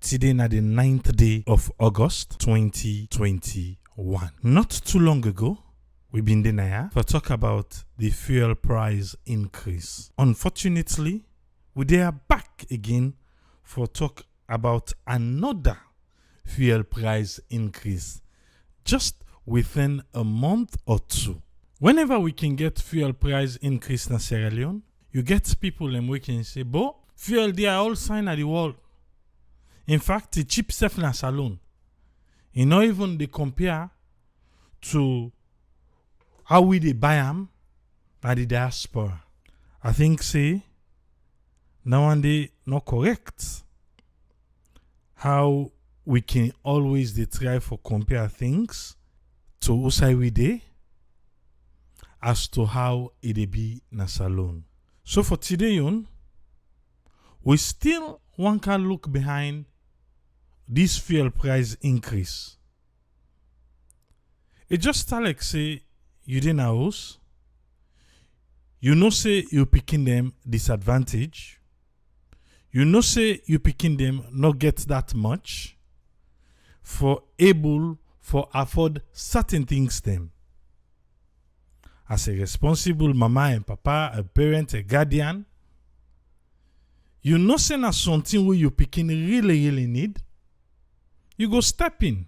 Today na the 9th day of August 2021. Not too long ago, we been there for talk about the fuel price increase. Unfortunately, we are back again for talk about another fuel price increase just within a month or two. Whenever we can get fuel price increase in Sierra Leone, you get people and we can say, "Bo, fuel they are all sign at the wall." In fact, the cheap stuff in a salon. You know, even they compare to how we they buy them at the diaspora. I think say now and they not correct. How we can always they try for compare things to usai we dey as to how it be na salon. So for today, we still one can look behind this fuel price increase. It just like say you didn't house, you know say you picking them disadvantage, you know say you picking them not get that much for able for afford certain things them. As a responsible mama and papa, a parent, a guardian, you know say na something where you picking really need, you go step in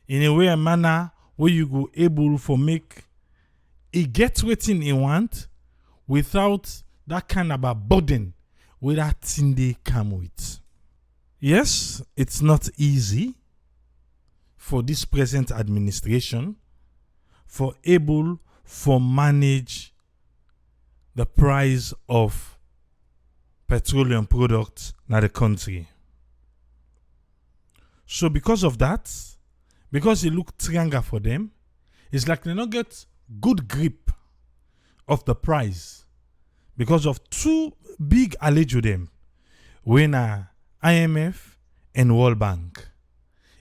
a way and manner where you go able for make it get waiting you want without that kind of a burden where that thing they come with. Yes, it's not easy for this present administration for able for manage the price of petroleum products in the country. So because of that, because it look triangle for them, it's like they not get good grip of the price because of two big allege them when IMF and World Bank.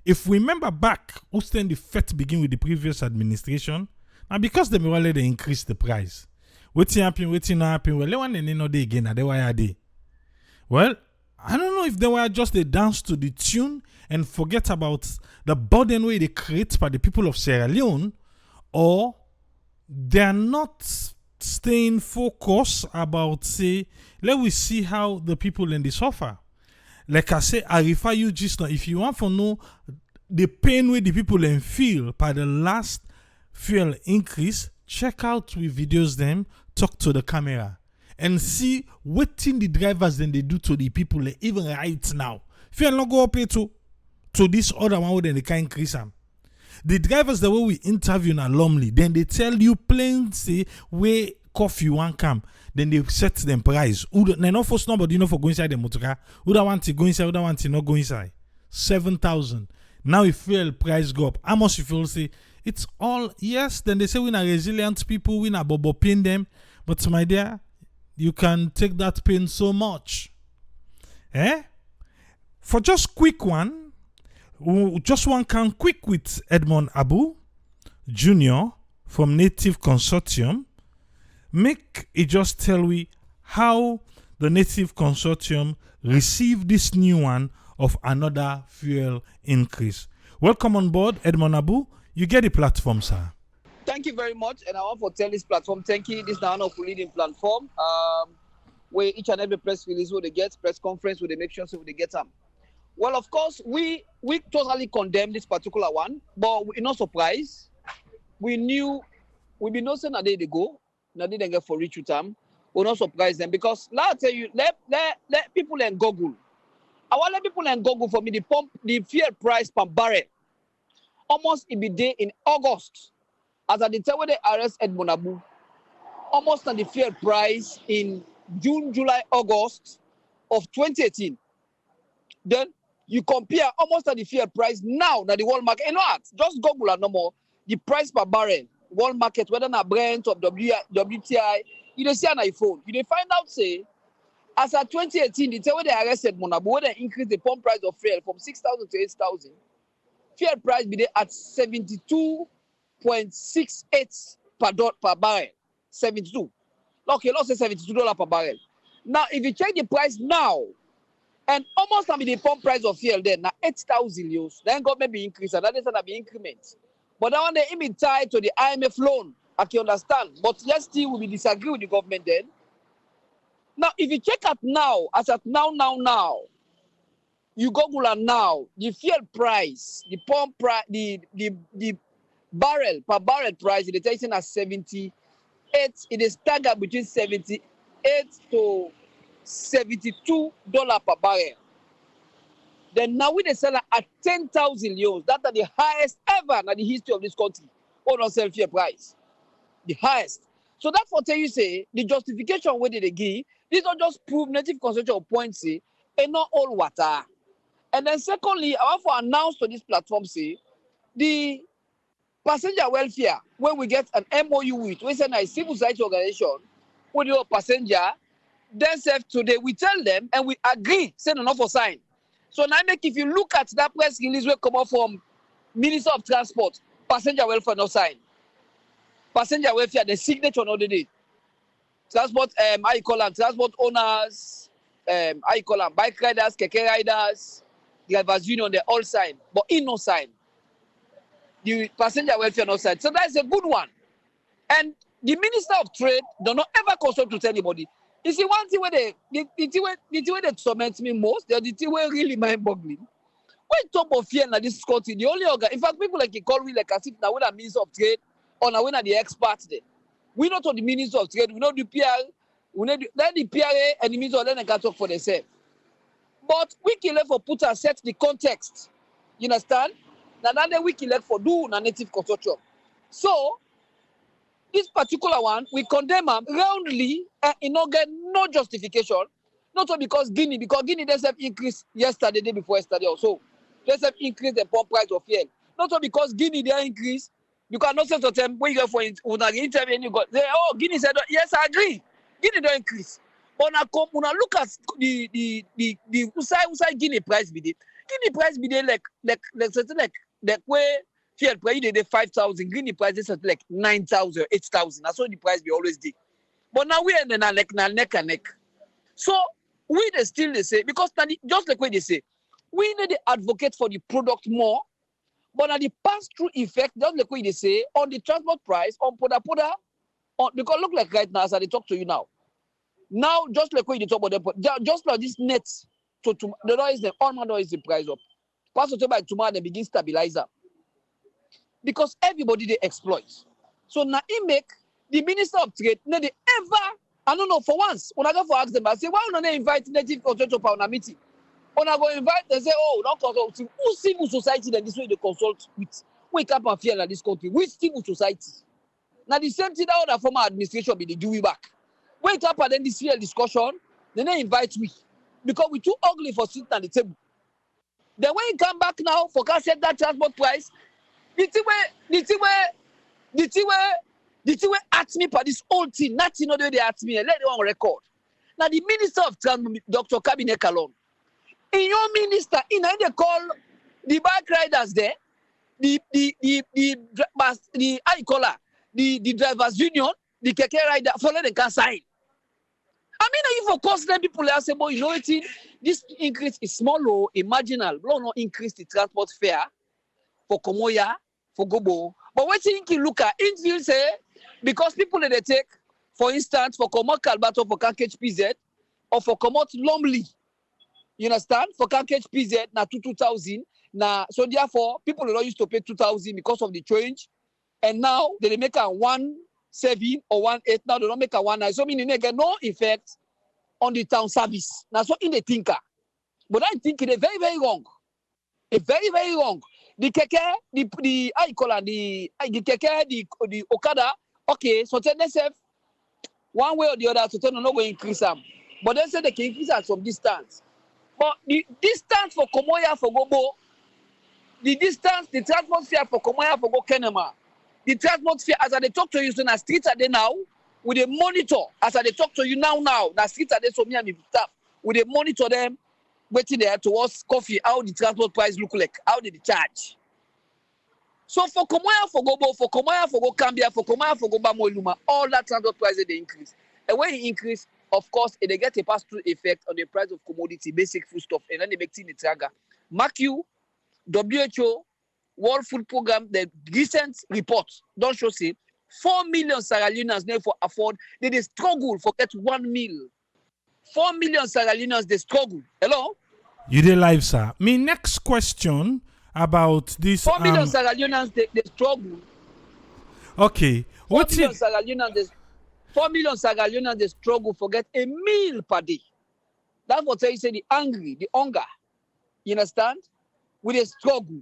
If we remember back, who stand the fete begin with the previous administration, and because they increase the price. Waiting happen, waiting not happen. Well, they want to know they again, they why are they? Well, I don't know if they were just a dance to the tune and forget about the burden way they create for the people of Sierra Leone, or they are not staying focused about say, let we see how the people in the suffer. Like I say, I refer you just now. If you want to know the pain way the people in feel by the last fuel increase, check out with videos them, talk to the camera, and see what thing the drivers then they do to the people even right now. Fuel not go up to this other one then they can increase them. The drivers the way we interview na normally, then they tell you plain say where coffee one come, then they set them price. They not force nobody for go inside the motor car. Who don't want to go inside, who don't want to not go inside. 7,000. Now if fuel price go up, how much you feel say it's all yes, then they say we are resilient people, we are bobo pain them. But my dear, you can take that pain so much. For just quick one, just one can quick with Edmond Abu Jr. from Native Consortium. Make it just tell we how the Native Consortium received this new one of another fuel increase. Welcome on board, Edmond Abu. You get the platform, sir. Thank you very much, and I want to tell this platform, thank you. This is now a leading platform where each and every press release will they get, press conference will they make sure so they get them. Well, of course, we totally condemn this particular one, but we're not surprised. We've been noticing a day ago, now they didn't get for reach with them. We're not surprised them because let tell you, let people in Google. I want let people in Google for me the fuel price per barrel. Almost it be day in August. As I tell when they arrest Edmond Abu, almost on the fuel price in June, July, August of 2018. Then you compare almost at the fuel price now that the world market. You know what? Just Google and no more. The price per barrel, world market, whether na Brent or WTI, you don't see an iPhone. You don't find out say, as at 2018, the time when they arrested Edmond Abu, when they increased the pump price of fuel from 6,000 to 8,000, fuel price be there at 72.68 per barrel. 72. Okay, let's say $72 per barrel. Now, if you check the price now, And almost the pump price of fuel then now 8,000 euros. Then government be increase, and that is gonna be increment. But that one they be tied to the IMF loan. I can understand. But yes, still we disagree with the government then. Now, if you check out now, as at now, you Google and now, the fuel price, the pump price, the barrel per barrel price, it is taken at 78. It is staggered between 78 to $72 per barrel. Then now we they sell at 10,000 euros. That is the highest ever in the history of this country. On on sell fuel price, the highest. So that's what you say. The justification where they give, this not just prove native consumption of points, say, and not all water. And then secondly, I want to announce to this platform, say, the passenger welfare, when we get an MOU with, we send a civil society organization, with your passenger, then today we tell them and we agree, send an offer sign. So now make if you look at that press release will come out from Minister of Transport, passenger welfare no sign. Passenger welfare, the signature on the day. Transport, I call them transport owners, I call them bike riders, keke riders, drivers union, they all sign, but in no sign. The passenger welfare no sign. So that's a good one. And the Minister of Trade do not ever consult with anybody. You see, one thing where the thing where they torment me most, the thing where really mind-boggling. When talk of fear in this country, the only organ, in fact, people like you call me like as if now we're the Minister of Trade or now we're the experts there. We not on the Minister of Trade, we know the PR, we know the PRA and the Minister of Trade can talk for themselves. But we can let for put and set the context. You understand? Now that we can let for do na native consortium. So this particular one, we condemn them roundly and get no justification. Not only because Guinea themselves increased yesterday, day before yesterday also. They have increased the pump price of fuel. Not only because Guinea they increased, because not some of them when you go for interview and you got say, oh, Guinea said yes, I agree. Guinea don't increase. But now come look at the usai Guinea price be it. Guinea price be there like where fuel price they 5,000, Guinea price is like 9,000, 8,000. That's what the price be always did. But now we are in neck and neck. So we they still they say because just like what they say, we need to advocate for the product more, but at the pass-through effect, just like what they say, on the transport price, on poda, on because look like right now as I talk to you now. Now, just like what you talk about, just like this net, so the door is the on door is the price up. Pass it by tomorrow, they begin stabilizer. Because everybody they exploit. So now he make the Minister of Trade, no, they ever, I don't know, for once, when I go for ask them, I say, why don't they invite native consultant for a meeting? When I go invite, they say, oh, don't consult. Who civil society that this way they consult with? Wake up and fear in this country. Which civil society? Now the same thing that the former administration be they do we back. Wake up and then this fear discussion, then they invite me. Because we're too ugly for sitting at the table. Then when you come back now for can set that transport price, the thing where ask me for this whole thing, nothing other they ask me, let them on record. Now the Minister of Transport, Dr. Cabinet Kalon, in your minister, in they call the bike riders there, the I call her, the drivers union, the keke rider, follow the can sign. I mean, if of course then people are saying, you know what, this increase is small or marginal, but not increase the transport fare for Komoya, for Gobo. But what you look at, it will say, because people that they take, for instance, for Komot Kalbato, for Kankage PZ, or for Komot Lomley, you understand? For Kankage PZ, na 2,000. Now, so therefore, people are not used to pay 2,000 because of the change. And now, they make a 1.7 or 1.8. Now, they don't make a 1.9. So, meaning they get no effect on the town service. Now, so in the thinker. But I think it's very, very wrong. It's very, very wrong. The keke, the I call it the keke, the Okada, okay, so tell themselves one way or the other, so tell them not going to increase them. But they say they can increase at some distance. But the distance for Komoya for Gobo, the distance, the transport fare for Komoya for Go Kenema, the transport fare as I talk to you, so na streets are there now, with a monitor, as I talk to you now, na streets are there, so me and the staff, with a monitor them, waiting there towards coffee, how the transport price look like, how did they charge. So for Komoya for Gobo, for Komoya for Go Cambia, for Komoya for Go Bamoiluma, all that transport prices they increase. And when it increase, of course, they get a pass-through effect on the price of commodity, basic foodstuff, and then they make it in the traga. Mark you, WHO, World Food Program, the recent report don't show say 4 million Sierra Leoneans never afford. They struggle for get 1 meal. 4 million Sierra Leoneans they struggle. Hello. You dey live, sir. Me next question about this. 4 million Sierra Leoneans they struggle. Okay. 4 million Sierra Leoneans 4 million Sierra Leoneans they struggle for get a meal per day. That's what you say the angry, the hunger. You understand? With a struggle.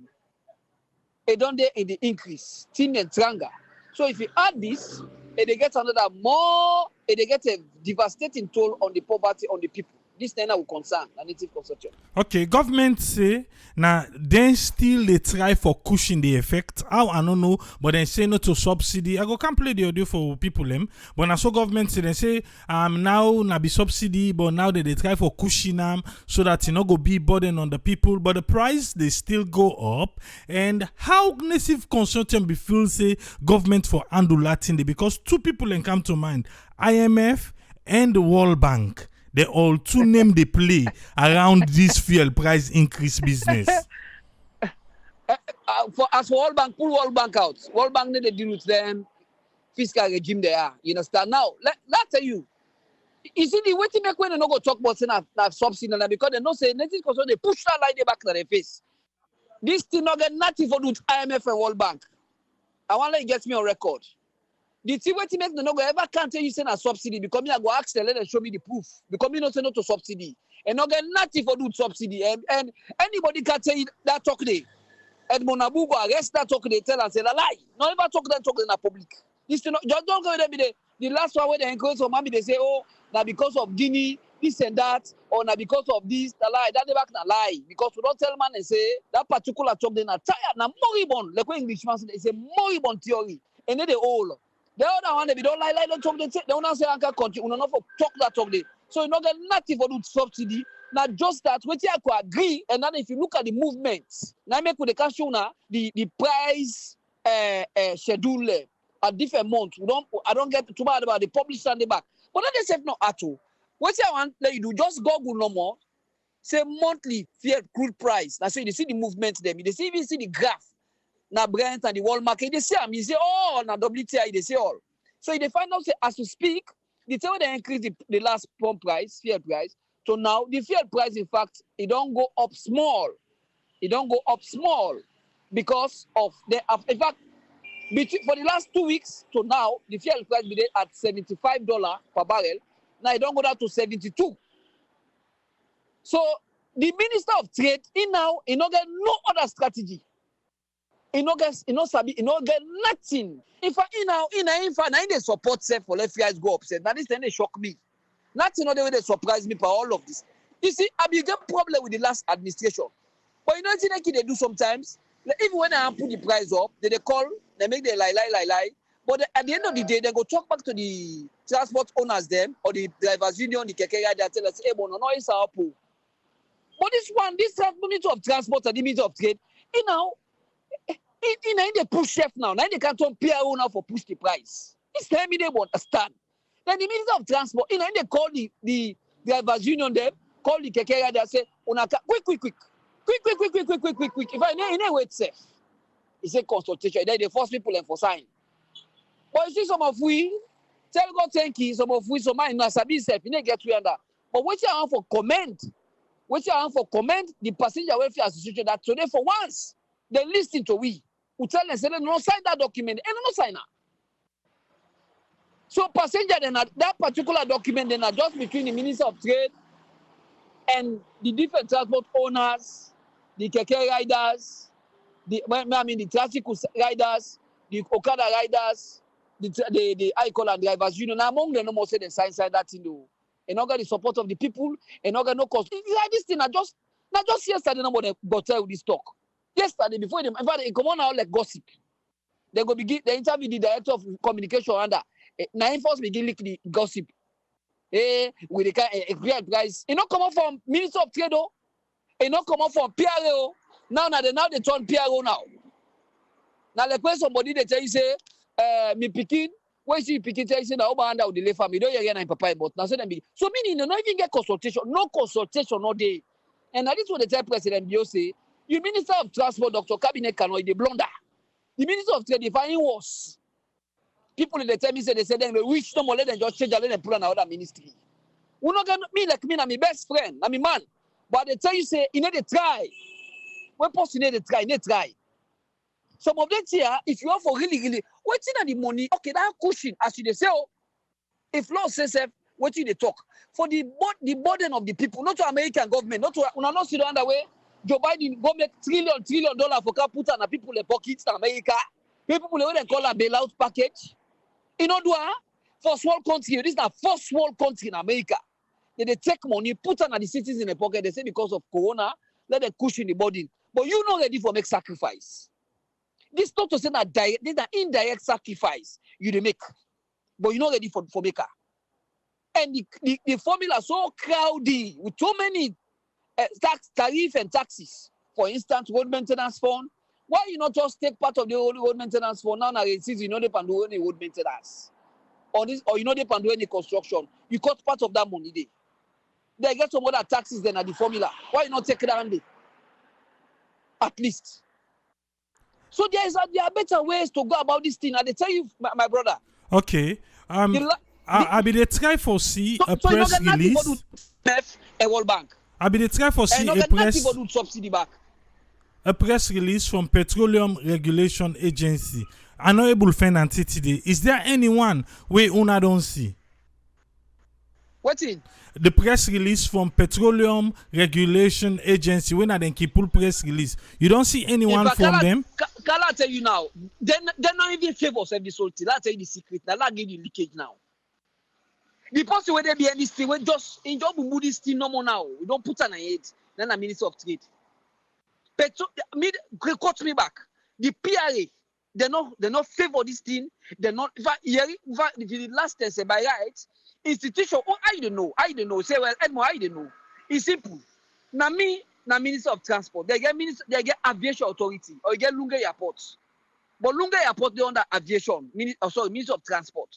It don't there in the increase. Thin and stronger. So if you add this, they get another more, they get a devastating toll on the poverty on the people. This then will concern the native consumption. Okay, government say now then still they try for cushion the effect. How I don't know, but they say no to subsidy. I go can't play the audio for people them. But now so government say they say now na be subsidy, but now they try for cushion them so that not go be burden on the people. But the price they still go up. And how native consortium be feel say government for handle Latin because two people can come to mind: IMF and the World Bank. They all two name they play around this fuel price increase business. As for World Bank, pull World Bank out. World Bank need to deal with them fiscal regime they are. You understand? Now, let tell you. You see the way to make when they no go talk about that subsidy because they don't say nothing because they push that line back to their face. This thing not get nothing for do with IMF and World Bank. I want to get me on record. The thing where to make the no go ever can't tell you say a subsidy because me I go ask them let them show me the proof because me not say no to subsidy and not get nothing for do subsidy and anybody can tell you that talk day. Edmond Abu go arrest that talk they tell and say a lie. Not ever talk that talk in the public. This thing just don't go there be the last one where they encourage some mommy they say oh now because of Guinea this and that or now because of this the lie that never can lie because we don't tell man and say that particular talk they not tired now moribund like when Englishman say it's a moribund theory and then they all. The other one, they don't lie, don't talk, they don't say I can't continue, we don't talk that talk. So you don't get nothing for the subsidy. Now just that, what you could agree, and then if you look at the movements, now make with the cash now, the price schedule at different months. I don't get too bad about the published and the back. But not they say no at all. What you want let you do, just Google no more. Say monthly fiat crude price. Now so you see the movement there, you see even see the graph. Na Brent and the world market, they say, they say, oh, na WTI, they say all. So they find out, say, as we speak, they tell they increase the last pump price, fuel price. So now, the fuel price, in fact, it don't go up small. It don't go up small because of the, in fact, for the last 2 weeks to now, the fuel price be at $75 per barrel. Now it don't go down to 72. So the Minister of Trade, he don't get no other strategy. He no get nothing. If they support self for let guys go upset. Now this then they shock me. Nothing other way they surprise me for all of this. You see, I be get problem with the last administration. But you know what they do sometimes? Like, even when I put the price up, they call, they make the lie. But at the end of the day, they go talk back to the transport owners them or the drivers union, the keke guy, they tell us, hey, no, it's our pool. But this Minister of Transport and the Minister of Trade, they push chef now. Now they can't turn PRO now for push the price. This time they won't understand. Then the Minister of Transport, they call the drivers union them, call the keke they say, quick. If I wait safe, he say consultation. Then they force people and for sign. But you see some of we tell God thank you. Some of we some mind not sabi self. You get to under. But what you want for comment? The passenger welfare association that today for once they listen to we. Who tell them say no sign that document and no sign. So passenger then that particular document then just between the Minister of Trade and the different transport owners, the keke riders, the tricycle riders, the Okada riders, the I-call drivers union. Now among them no more say they sign that thing though. And not got the support of the people and not got no cost. This thing not just yesterday nobody got tell this talk. Yesterday before them, in fact, they come on out like gossip. They go begin. They interview the director of communication under. Now enforce begin leak the gossip. With the kind of price. It not come out from Minister of Trade. It not come out from PRO. Now they turn PRO now. Now the question somebody they tell you say, me picking Why see picking say that over under the left family, don't you get papa but now say them be so meaning you not even get consultation, no consultation all day. And that is what the tell President Bio say. You Minister of Transport, Dr. Cabinet Canoy, the blunder. The Minister of Trade, the fine was. People in the tell me say they said then we wish no more let them just change and let them put another ministry. We not gonna me like me, I'm my best friend, I'm my man. But they tell you say you need to try. When post you need to try, you need to try. Some of them here, if you are for really, waiting at the money, okay, that cushion, as you say, oh, if law says, what you they talk for the burden of the people, not to American government, not to not sit down the way. Joe Biden go make trillion dollar for put on the people in pockets in America. People they call a bailout package. You know, first world country. This is the first world country in America. They take money, put on the citizens in the pocket. They say because of Corona, let them cushion the burden. But you not ready for make sacrifice. This not to say that this is an indirect sacrifice you they make, but you're not ready for maker. And the formula so crowded with so many tax tariff and taxes. For instance, road maintenance fund. Why you not just take part of the road maintenance fund now? You know they can do any road maintenance, or you know they can do any construction. You cut part of that money there. They get some other taxes then at the formula. Why you not take it down there? At least. So there are better ways to go about this thing. I tell you, my brother. Okay. I be the try for see a press release. A World Bank. I be the try for see a press release from Petroleum Regulation Agency. I know able to find today. Is there anyone we una don't see? What in? The press release from Petroleum Regulation Agency. When I then keep pull press release, you don't see anyone from them. Can I tell you now? They're not even favors of this whole thing. I'll tell you the secret. Now I'll give you leakage now. The person where they be in this thing, we just enjoy move this thing no more now. We don't put on a head. Then a Minister of Trade. Cut me back. The PRA, they not favor this thing. They're not. In fact, the last time say by right. Institution, I don't know. Say, well, Edmond, I don't know. It's simple. Now Minister of Transport, they get Aviation Authority, or you get Lunga Airport. But Lunga Airport, they under Aviation, Minister of Transport.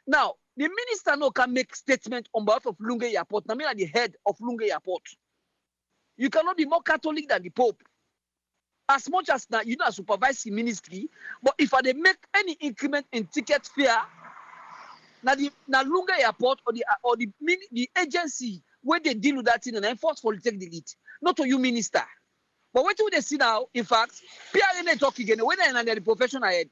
Now, the minister no can make statement on behalf of Lunga Airport. Now, me are the head of Lunga Airport. You cannot be more Catholic than the Pope. As much as now you don't supervise the ministry, but if they make any increment in ticket fare, now Lunga Airport or the agency where they deal with that thing and enforce for take the lead, not to you minister. But what do they see now? In fact, PRN talk again when they're the professional head.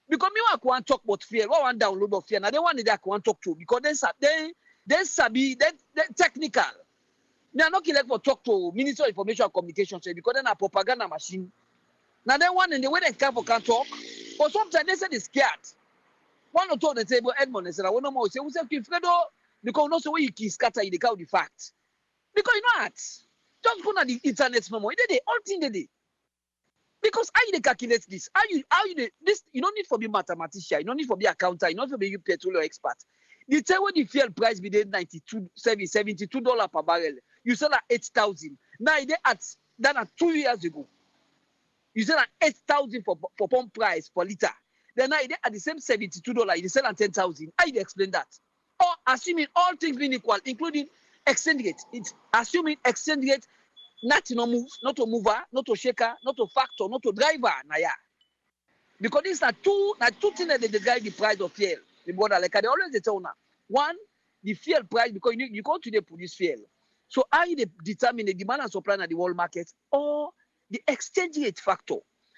Because me I want talk about fear, I want download of fear. Now they want that I want talk to because they sabi they technical. They are not like for talk to Minister of Information and Communication because they're a propaganda machine. Now they want and the way they can't talk, but sometimes they say they're scared. One or two on the table, Edmond said, I want no more. Say, we say, Fredo, because no so way you can scatter the count the fact. Because you know what? Just go on the internet no more. They all thing they did. Because how you calculate this? How you this? You don't need to be mathematician. You don't need to be accountant. You don't need to be petroleum expert. The time when the fuel price be there $72 per barrel, you sell at 8,000. Now they at 2 years ago. You sell at 8,000 for pump price per liter. Then now at the same $72, you sell at 10,000. How you explain that? Or assuming all things being equal, including exchange rate. It's assuming exchange rate not to move, not to mover, not to shaker, not to factor, not to driver. Naya. Because these are two things that they drive the price of fuel. The border, like they always tell now. One, the fuel price, because you go to the produce fuel. So how you determine the demand and supply at the world market or the exchange rate factor?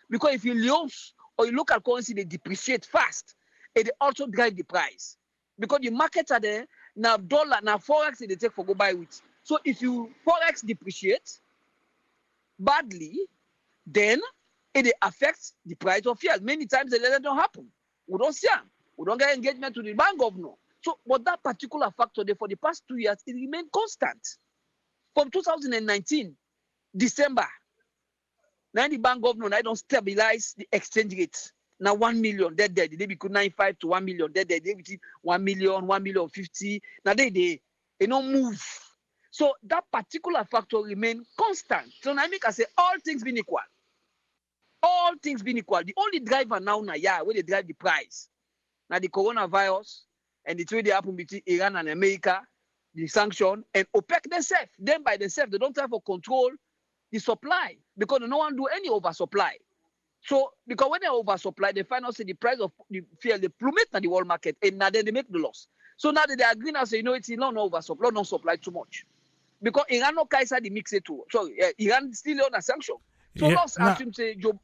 Because if you lose or your local currency, they depreciate fast. And they also drive the price. Because the markets are there, now dollar, now forex they take for go buy with. So if you forex depreciate badly, then it affects the price of fuel. Many times that don't happen. We don't see them. We don't get engagement to the bank governor. So, but that particular factor there for the past 2 years, it remained constant. From 2019, December, now the bank governor, I don't stabilize the exchange rate. Now 1 million, they become 95 to 1 million, they between 1 million, 1,050,000. Now they don't move. So that particular factor remain constant. So now I say all things being equal. All things being equal. The only driver now, where they drive the price Now the coronavirus and the trade they happen between Iran and America, the sanction, and OPEC themselves. Them by themselves, they don't try for control the supply because no one do any oversupply. So because when they oversupply, they find out say the price of the fuel they plummet in the world market, and now then they make the loss. So now that they agree now say, it's not oversupply, not supply too much. Because Iran no kaisa the mix it too. So Iran still on a sanction. So Yeah. loss assume say Joe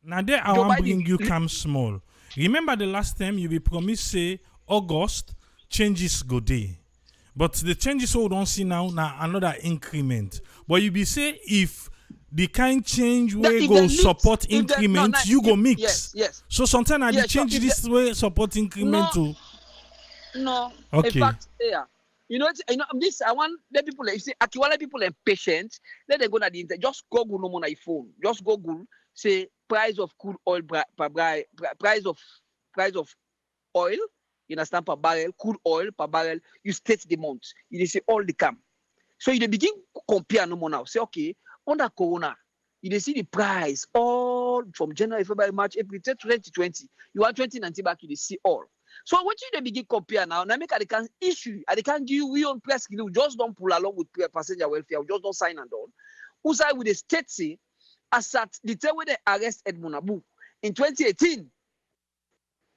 Now there I Joe want Biden. bring you come small. Remember the last time you be promised say August changes go day. But the changes we don't see now another increment. But you be say if the kind change That way if go they mix- support if they- increment, no, you go mix. Yes. So sometimes Yeah, the sure, change if this way support increment too. No. Okay. In fact, yeah. This I want let people you see Akiwale people impatient. Let them go to the internet. Just Google no more on your phone. Just Google say price of crude oil price of oil. You understand per barrel, crude oil per barrel. You state the month. You say all the cam. So you begin compare no more now. Say okay, under Corona, you see the price all from January, February, March, April, 2020. You want 2019 back, you see all. So what you begin compare now make they can issue, they can give you we on press release. We just don't pull along with passenger welfare. We just don't sign and all. Who side with the state say, as at the time when they arrest Edmund Abu in 2018,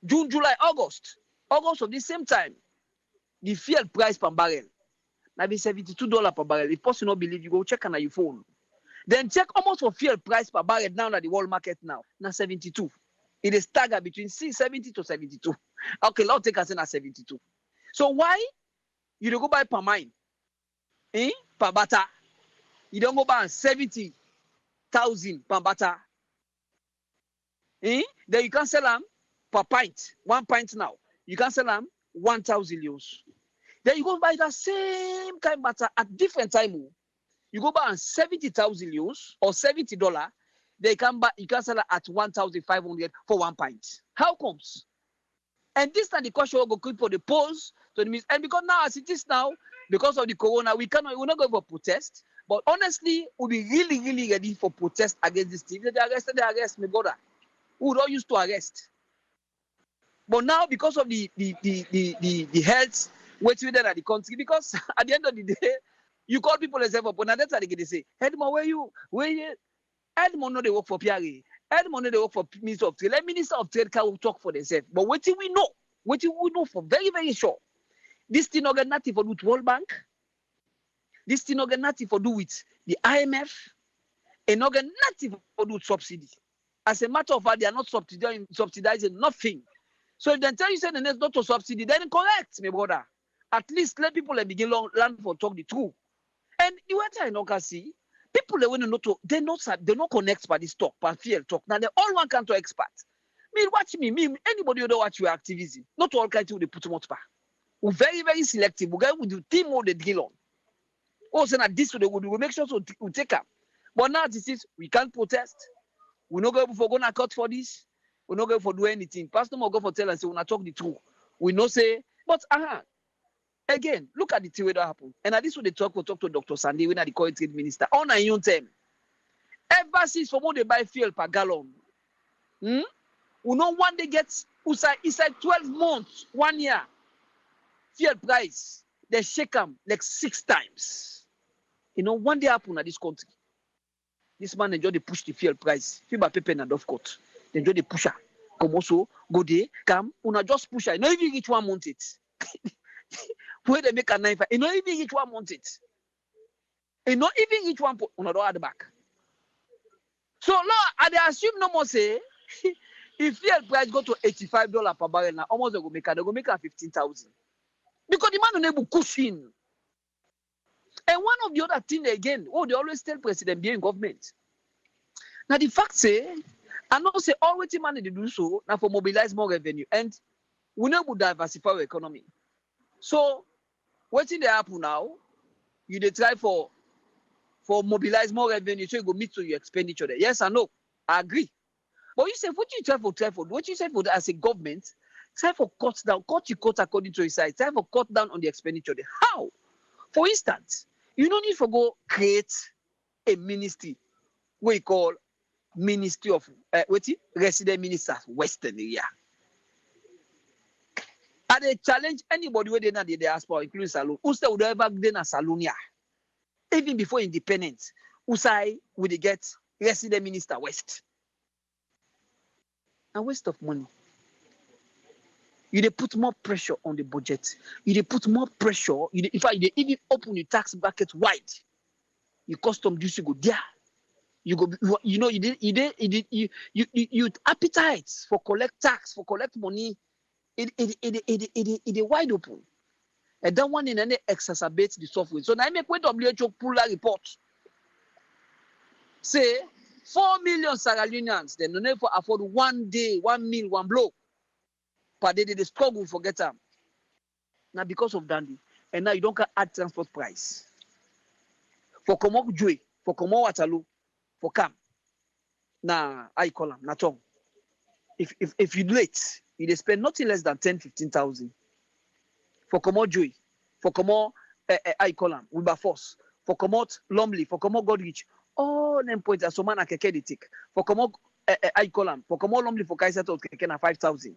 June, July, August of the same time, the fuel price per barrel now be $72 per barrel. If person not believe, you go check on your phone. Then check almost for fuel price per barrel now at the world market now 72. It is stagger between 70 to 72. Okay, let's take us in at 72. So why you don't go buy per mine? Per butter. You don't go buy 70,000 per butter. Then you can sell them per pint. 1 pint now. You can sell them 1,000 euros. Then you go buy that same kind of butter at different time. You go buy 70,000 euros or $70. They can buy, you can sell it at 1,500 for 1 pint. How comes? And this time the question will go quick for the polls to the and because now as it is now, because of the corona, we're not going for protest. But honestly, we'll be really, really ready for protest against this thing. If they arrest me, brother. Who don't used to arrest. But now because of the health waiting there at the country, because at the end of the day, you call people and say, but now that's how they say, Edmond, where you? Edmond know they work for PRA. Edmond know they work for Minister of Trade. Let Minister of Trade can talk for themselves. But what we know for very, very sure, this thing not get nothing for do with World Bank. This thing not get nothing for do with the IMF. And not get nothing for do with subsidy. As a matter of fact, they are not subsidizing nothing. So if they tell you say the next not to subsidy, then correct, my brother. At least let people begin learn for talk the truth. And the way I don't see, people they want to know to they not connect by this talk, by fear talk. Now they all want to expert. Watch me, anybody who don't watch your activism, not all kinds of they put much back. We're very, very selective. We with the team or the drill on. Also, now this we will make sure so we take up. But now this is we can't protest. We're not going for gonna cut for this. We're not going for do anything. Pastor will go for tell and say, we're not talk the truth. We know say, but again, look at the thing that happened. And at this when they talk to Dr. Sandy, when the current trade minister, on a young term. Ever since from when they buy fuel per gallon, we know one they get inside 12 months, 1 year, fuel price, they shake them like 6 times. One day happen at this country. This man enjoy to push the fuel price. Fiba paper and off cut. They enjoy the pusher. Come also, go there, come, una just push it. Not even each one month it. Where they make a knife, not even each one month it. And not even each one una don't add back. So now, I assume no more say, if fuel price go to $85 per barrel now, almost they go make 15,000. Because the man unable cushion. And one of the other things again, they always tell president being government. Now the fact say, I know say always manage to do so now for mobilize more revenue. And we know we diversify our economy. So what in the happen now, you dey try for mobilize more revenue so you go meet to your expenditure there. Yes or no? I agree. But you say what you try for what you say for as a government, try for cut according to your size, try for cut down on the expenditure there. How? For instance, you don't need to go create a ministry we call Ministry of Resident Ministers Western area. I they challenge anybody where they na the diaspora, including Salone. Who say would ever get a Salone? Even before independence, who say would they get resident minister West? A waste of money. You they put more pressure on the budget. You they put more pressure. In fact, you even open the tax bracket wide. Your custom duty go there. You go, you appetite for collect tax, for collect money. It wide open. And that one in any exacerbates the software. So now I make when WHO pull that report. Say 4 million Sierra Leoneans, they don't ever afford 1 day, 1 meal, 1 blow. Per day, they struggle for get them. Now because of Dandy. And now you don't add transport price. For Komok Joy, for Komok Waterloo, for Cam. Now I call them, not all. If you late, you spend nothing less than 10,000-15,000. For Komok Joy, for Komok I call them, Wilberforce, for Komok Lumley, for Komok Godrich, all them points are so man keke they take. For Komok I call them, for Komok Lumley, for Kaiser to keke na 5,000.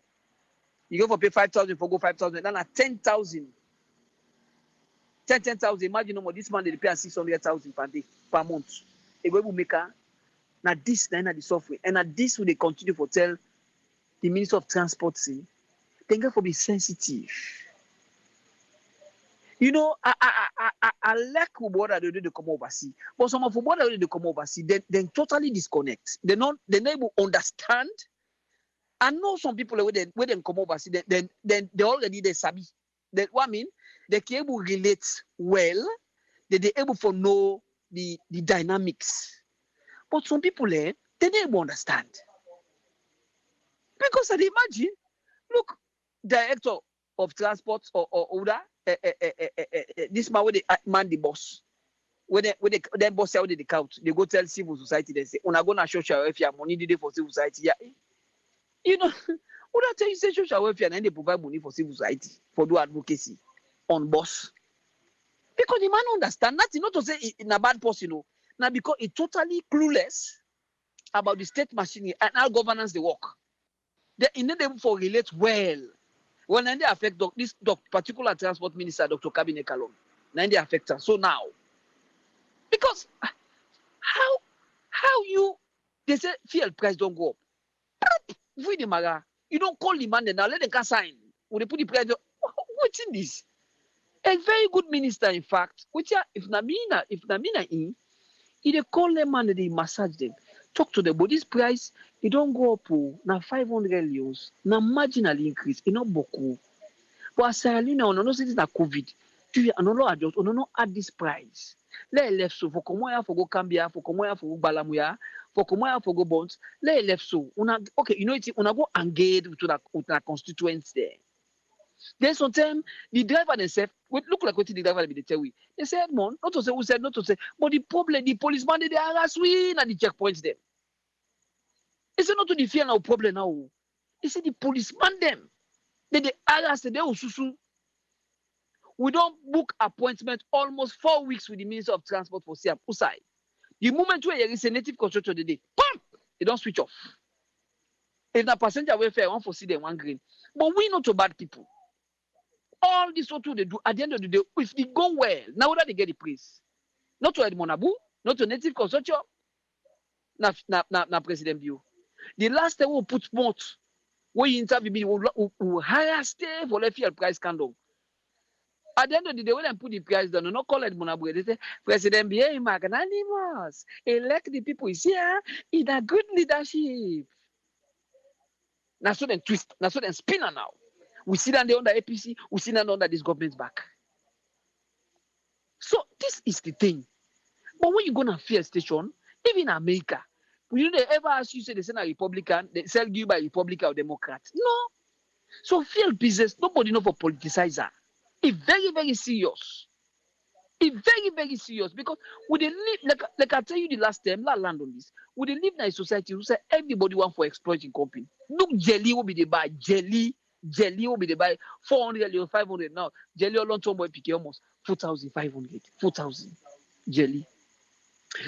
You go for pay 5,000 for go 5,000, then at 10,000. 10,000. Imagine no more. This man they pay 600,000 per day, per month. A go make now this then the software, and at this will they continue to tell the Minister of Transport say, they got to be sensitive. You know, I like what they do to come overseas, but some of what they do to come overseas, then totally disconnect. They not able to understand. I know some people when they come overseas, then they already they sabi. That what I mean, they can able to relate well. They able to know the dynamics. But some people they don't able understand. Because I imagine, look, director of transport or order, this man when they man the boss. When they boss out the count, they go tell civil society, they say, "Una gonna social welfare money did for civil society." Yeah. You know, would I tell you say social welfare and then they provide money for civil society for do advocacy on boss? Because the man understand nothing, not to say in a bad person, you know. Now because it's totally clueless about the state machinery and how governance they work. They enable for relate well. When they affect this particular transport minister, Dr. Kabine Kalon, then they affect her. So now, because how you they say fuel price don't go up. You don't call the man now, let them sign. When they put the price, what's in this? A very good minister, in fact, which if Namina in, they call them and they massage them, talk to them. But this price, it don't go up now 500 euros, now marginal increase, it not beaucoup. But Sierra Leone, no say this na COVID. Do you no adjust, no add this price? Let left so for Komoya for go Cambia, for Komoya for go Balamuya, for Komoya for go Bonds. Let left so. Okay, you know it. Una go engage with the constituents there. Then sometimes the driver themselves look like what the driver be tell we. They said, "Man, not to say who said not to say," but the problem, the policeman they harass we at the checkpoints them. It's not to the fear now problem now. It's the policeman them. They harass they ususu. We don't book appointment almost 4 weeks with the Minister of Transport for Siam Usai. The moment where there is a native constructor today, pam, they don't switch off. If the passenger welfare want for see them one green, but we not so bad people. All this what they do at the end of the day, if they go well, now that they get the praise, not to Edmond Abu, not to native constructor, na President Bio. The last time we put month, when you interview me, we hire stay for the fuel price candle. At the end of the day, when I put the price down, no call it Monabu. They say, President B.A. magnanimous. Elect the people is here in a good leadership. Now so then twist, now so then spinner now. We sit down there under APC, we sit down under this government's back. So this is the thing. But when you go to a fuel station, even in America, will they ever ask you say they send a Republican, they sell you by Republican or Democrat? No. So fuel business, nobody know for politicizer. It's very, very serious. It's very, very serious because we they live, like I tell you the last time, I land on this. We they live in a society who say everybody want for exploiting company. Look, jelly will be the buy. Jelly will be the buy 400 or 500 now. Jelly or long term boy pick almost 4,500, 4,000 jelly.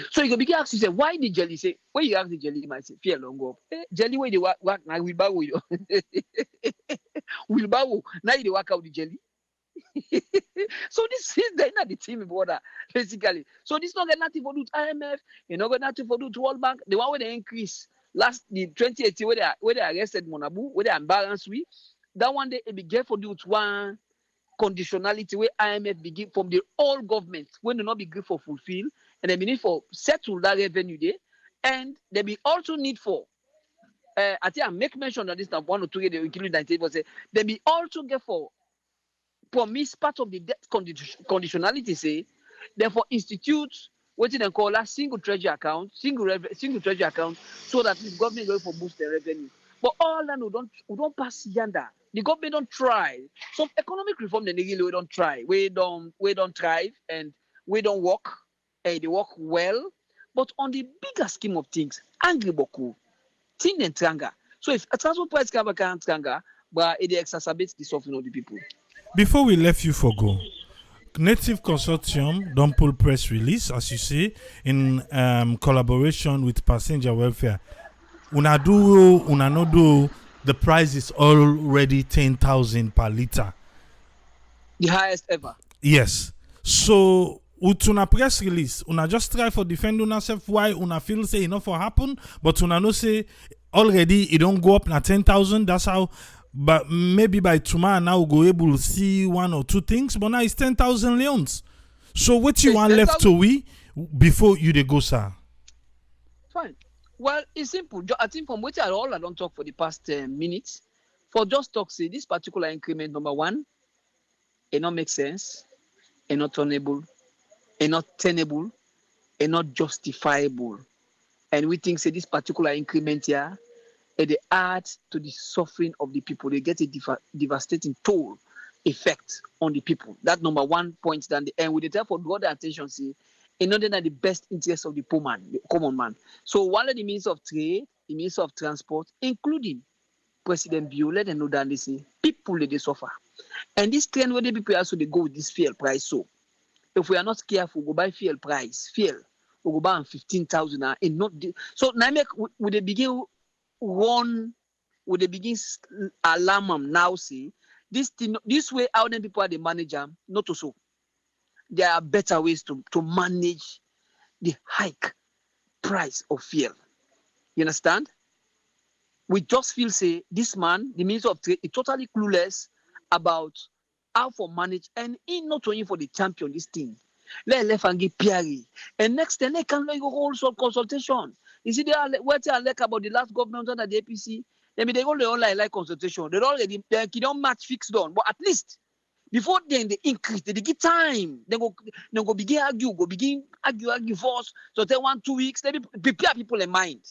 So you can begin ask you say, why the jelly? Say, when you ask the jelly, you might say, fear long go up. Jelly where they work now we buy with you. Wheelbarrow. Now you work out the jelly. So this is the team border, basically. So this not get nothing for do to IMF, you know, got nothing for do to World Bank. The one where they increase last the 2018 where they arrested Monabu, where they unbalanced we. That one day it began for do to one conditionality where IMF begin from the all government when they not be good for fulfill, and they be need for settle that revenue there, and they be also need for I think I make mention of this now 1 or 2 years they include 98%. They be also get for promise part of the debt conditionality say, therefore institute what they call a single treasury account, single treasury account, so that the government going for boost the revenue. But all that we don't pass yonder. The government don't try. Some economic reform they really we don't try. We don't thrive and we don't work. And they work well. But on the bigger scheme of things, angry boku, thin and tranga. So if a transport price can tranga, but it exacerbates the suffering of the people. Before we left you for go, Native Consortium don't pull press release, as you say, in collaboration with Passenger Welfare. Una no do, the price is already 10,000 per liter. The highest ever. Yes. So, with una press release, una just try for defend una self why una feel say enough for happen, but una no say already it don't go up na 10,000. That's how. But maybe by tomorrow now we'll go able to see 1 or 2 things. But now it's 10,000 leons. So what you want left to we before you they go, sir? Fine. Well, it's simple. I think from what I don't talk for the past minutes. For just talk, say this particular increment number 1, it not make sense, it not tenable, it not tenable, it not justifiable. And we think say this particular increment here, they add to the suffering of the people. They get a devastating toll effect on the people. That number 1 point. And we therefore draw the attention, see, in order that the best interest of the poor man, the common man. So one of the means of trade, the means of transport, including President Bio, let them know that they say people they suffer. And this trend where the people also they go with this fuel price. So if we are not careful, we go buy fuel, we go buy 15,000 and not so now make with the begin one with the begin alarm them now say this thing, this way how them people are the manager not to so there are better ways to manage the hike price of fuel. You understand? We just feel say this man, the Minister of Trade, is totally clueless about how to manage, and he not only for the champion this thing. Let left and give PRE. And next then they can go also consultation. You see, what I like about the last government under the APC, they go the online like consultation. They don't match fixed on, but at least before then they increase, they give time. They go begin argue first. So they 1 2 weeks. They prepare people in mind.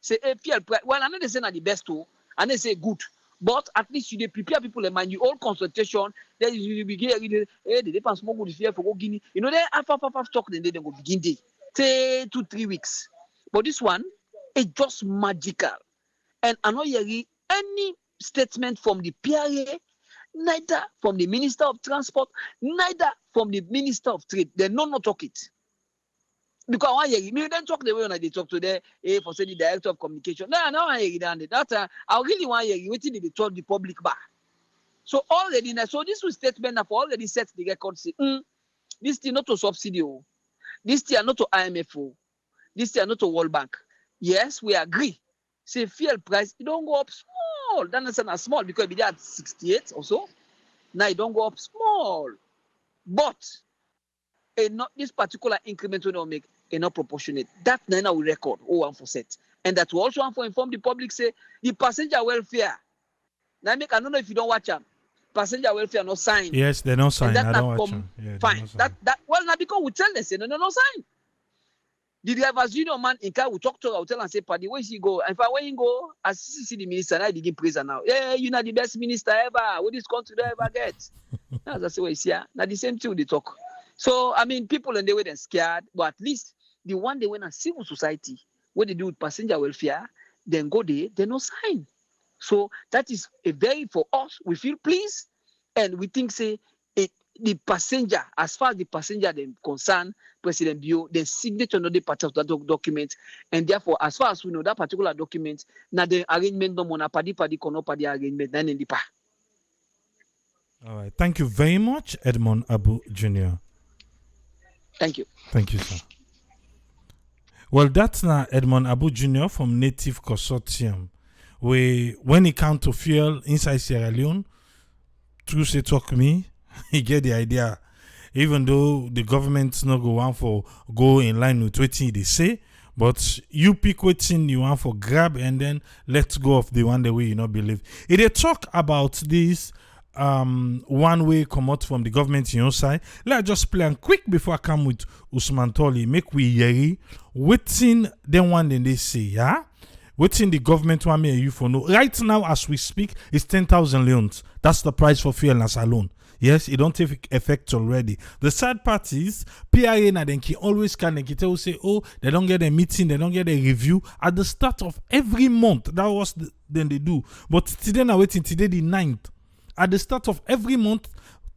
Say, hey, well, I know they say not the best too, and they say good. But at least you prepare people in mind. You all consultation. Then you begin. Hey, they pass more good fear for go Guinea. You know, they after talk, then they go begin day. Say 2 3 weeks. But this one is just magical. And I know any statement from the PRA, neither from the Minister of Transport, neither from the Minister of Trade. They not talk it. Because I hear me then talk the way when they talk to the for say the director of communication. No, I hear that. I really want to hear what they told the public bar. So already now, so this was statement have already set the record. Say, this thing not to subsidy, this thing not to IMF, this thing not to World Bank. Yes, we agree. Say fuel price, it don't go up small. That's not small because it be at 68 or so. Now it don't go up small, but not this particular increment we don't make not proportionate. That now we record 1%. And that we also want to inform the public say the passenger welfare. Now make I don't know if you don't watch them. Passenger welfare no sign. Yes, they no sign. I don't watch them. Yeah, fine. That well now because we tell them say no sign. The drivers union man in car will talk to her, will tell and say, Paddy, where she go? And if I when you go, as see the minister, I begin praise her now. Yeah, you're not the best minister ever. What this country don't ever get. That's the way it's here. Now the same thing they talk. So I mean, people and they were then scared, but at least the one they went on civil society, what they do with passenger welfare, then go there, they no sign. So that is a very for us, we feel pleased, and we think say it the passenger, as far as the passenger then concerned, President Bio, the signature not the part of that document, and therefore, as far as we know, that particular document, now the arrangement no mona padi kono padi arrangement, then in the pa. All right. Thank you very much, Edmond Abu Jr. Thank you. Thank you, sir. Well, that's now Edmond Abu Jr. from Native Consortium. When it comes to fuel inside Sierra Leone, true say talk me, he get the idea. Even though the government's not go in line with what they say, but you pick what you want for grab and then let's go of the one the way you not believe. If they talk about this one way come out from the government in your side, let's just play and quick before I come with Usman Toli. Make we hear waiting then one then they say, yeah? Waiting the government want me you for no. Right now as we speak, it's 10,000 leons. That's the price for fuel as alone. Yes, it don't take effect already. The third parties, PIA na then can always tell say, oh, they don't get a meeting, they don't get a review at the start of every month. That was then they do. But today now waiting today the 9th. At the start of every month,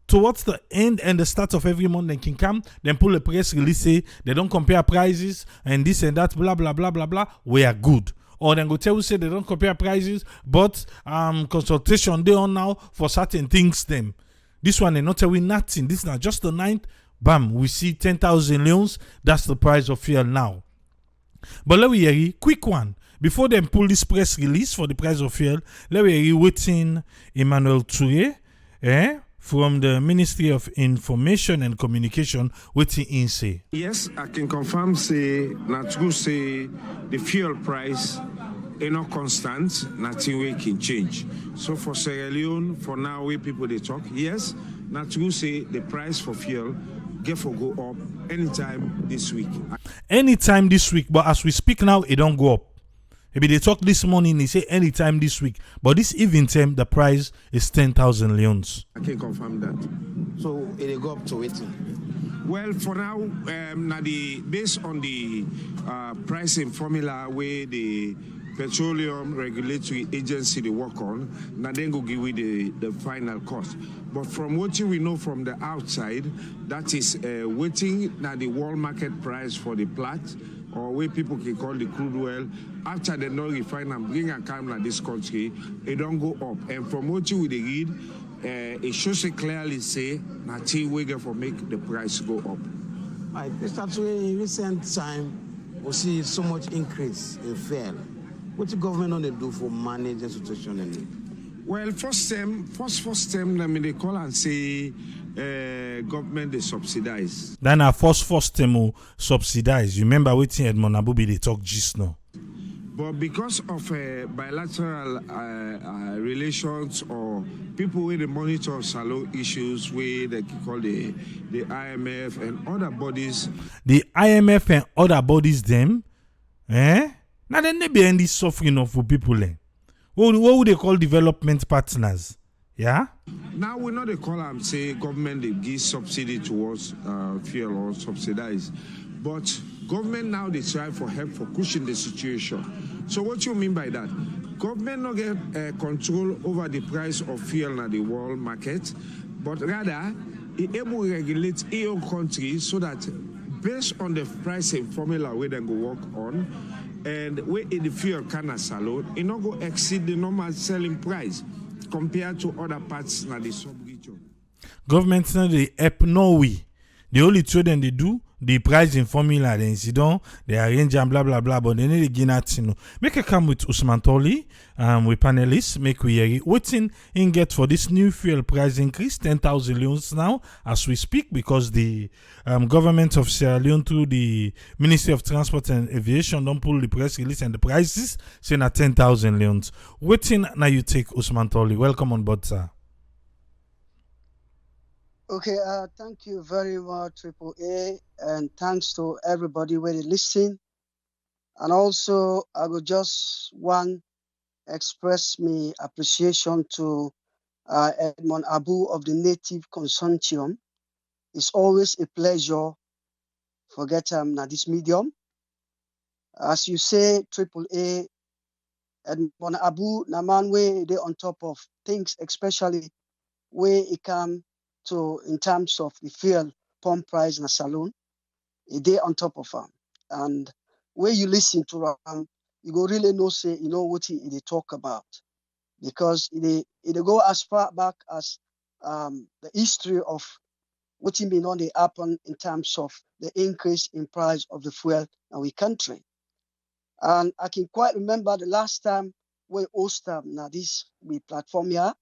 towards the end and the start of every month, they can come, then pull a press release, say they don't compare prices and this and that, blah blah blah blah blah. We are good. Or then go tell you say they don't compare prices, but consultation they on now for certain things them. This one they not telling nothing. This is not just the 9th. Bam, we see 10,000 leons. That's the price of fuel now. But let me hear you, quick one. Before they pull this press release for the price of fuel, let me hear you waiting Emmanuel Touré from the Ministry of Information and Communication waiting in say. Yes, I can confirm say not to say the fuel price is not constant, nothing we can change. So for Sierra Leone, for now we people they talk, yes, not to say the price for fuel get for go up anytime this week. Anytime this week, but as we speak now, it don't go up. Maybe they talk this morning, they say anytime this week. But this evening time, the price is 10,000 leons. I can confirm that. So it'll go up to it. Well, for now, based on the pricing formula where the Petroleum Regulatory Agency they work on, now then go give you the final cost. But from what we know from the outside, that is waiting now the world market price for the plat, or where people can call the crude oil, after they not refine and bring a come to this country, it don't go up. And from what you read, it shows it clearly say that we get for make the price go up. Right. Especially in recent time, we see so much increase in fuel. What the government on they do for manage the situation in it? Well, first term, I mean, they call and say government they subsidize. Then our first term subsidize. You remember waiting Edmond Abubi they talk just now. But because of bilateral relations or people with the monitor salon issues where they call the IMF and other bodies. The IMF and other bodies them, now then they be any suffering of for people. What would they call development partners? Yeah? Now we know they call them say government they give subsidy towards fuel or subsidize. But government now they try for help for cushioning the situation. So what you mean by that? Government not get control over the price of fuel in the world market, but rather it able to regulate EU countries so that based on the pricing formula where they go work on, and where the fuel can salon, it not go exceed the normal selling price compared to other parts in the sub-region. Government now they help Norway. The only trade they do, the pricing formula, the incident, they arrange and blah blah blah, but they need to gain that, Make a come with Usman Toli, with panelists, make we hear it. What's in get for this new fuel price increase, 10,000 leons now, as we speak, because the government of Sierra Leone through the Ministry of Transport and Aviation don't pull the press release and the prices, saying at 10,000 leons. What's in now you take Usman Toli. Welcome on board, sir. Okay, thank you very much, Triple A, and thanks to everybody where they listen. And also, I would just want express my appreciation to Edmond Abu of the Native Consortium. It's always a pleasure for get na this medium. As you say, Triple A, Edmond Abu, na man way they on top of things, especially where it come to in terms of the fuel pump price in a saloon, they on top of them. And when you listen to them, you go really know say you know what they talk about, because it go as far back as the history of what it mean on the happen in terms of the increase in price of the fuel in our country. And I can quite remember the last time we hosted now this we platform here,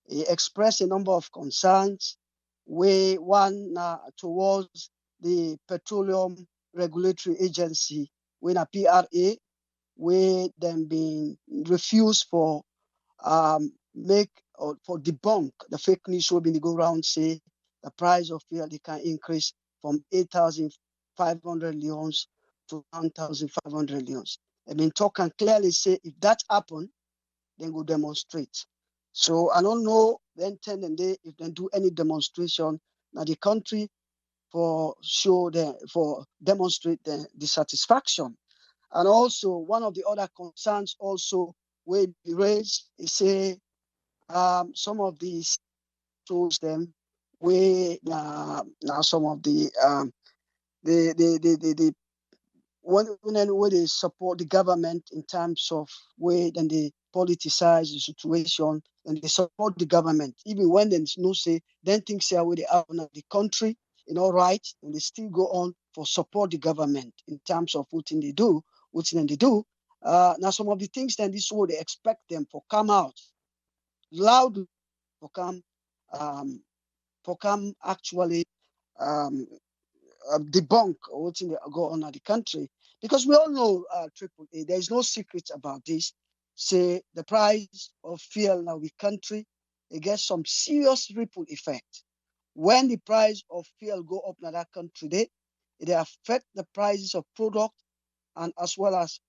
he expressed a number of concerns. We one towards the Petroleum Regulatory Agency, when a PRA, where them being refused for make or for debunk the fake news will be go around say the price of fuel they can increase from 8,500 leons to 1,500 leons. I mean, talk and clearly say if that happen, then go demonstrate. So I don't know then tell them they if they do any demonstration now the country for show the for demonstrate the dissatisfaction. And also one of the other concerns also will be raised is say some of these tools them where now some of the when they support the government in terms of where then they politicize the situation and they support the government even when there's no say then things say where they are in the country right, and they still go on for support the government in terms of what then they do. Now some of the things then this is what they expect them for come out loud for come actually um, debunk what's in the go on at the country, because we all know triple A there is no secret about this. Say the price of fuel now the country it gets some serious ripple effect. When the price of fuel go up in that country it affect the prices of product and as well as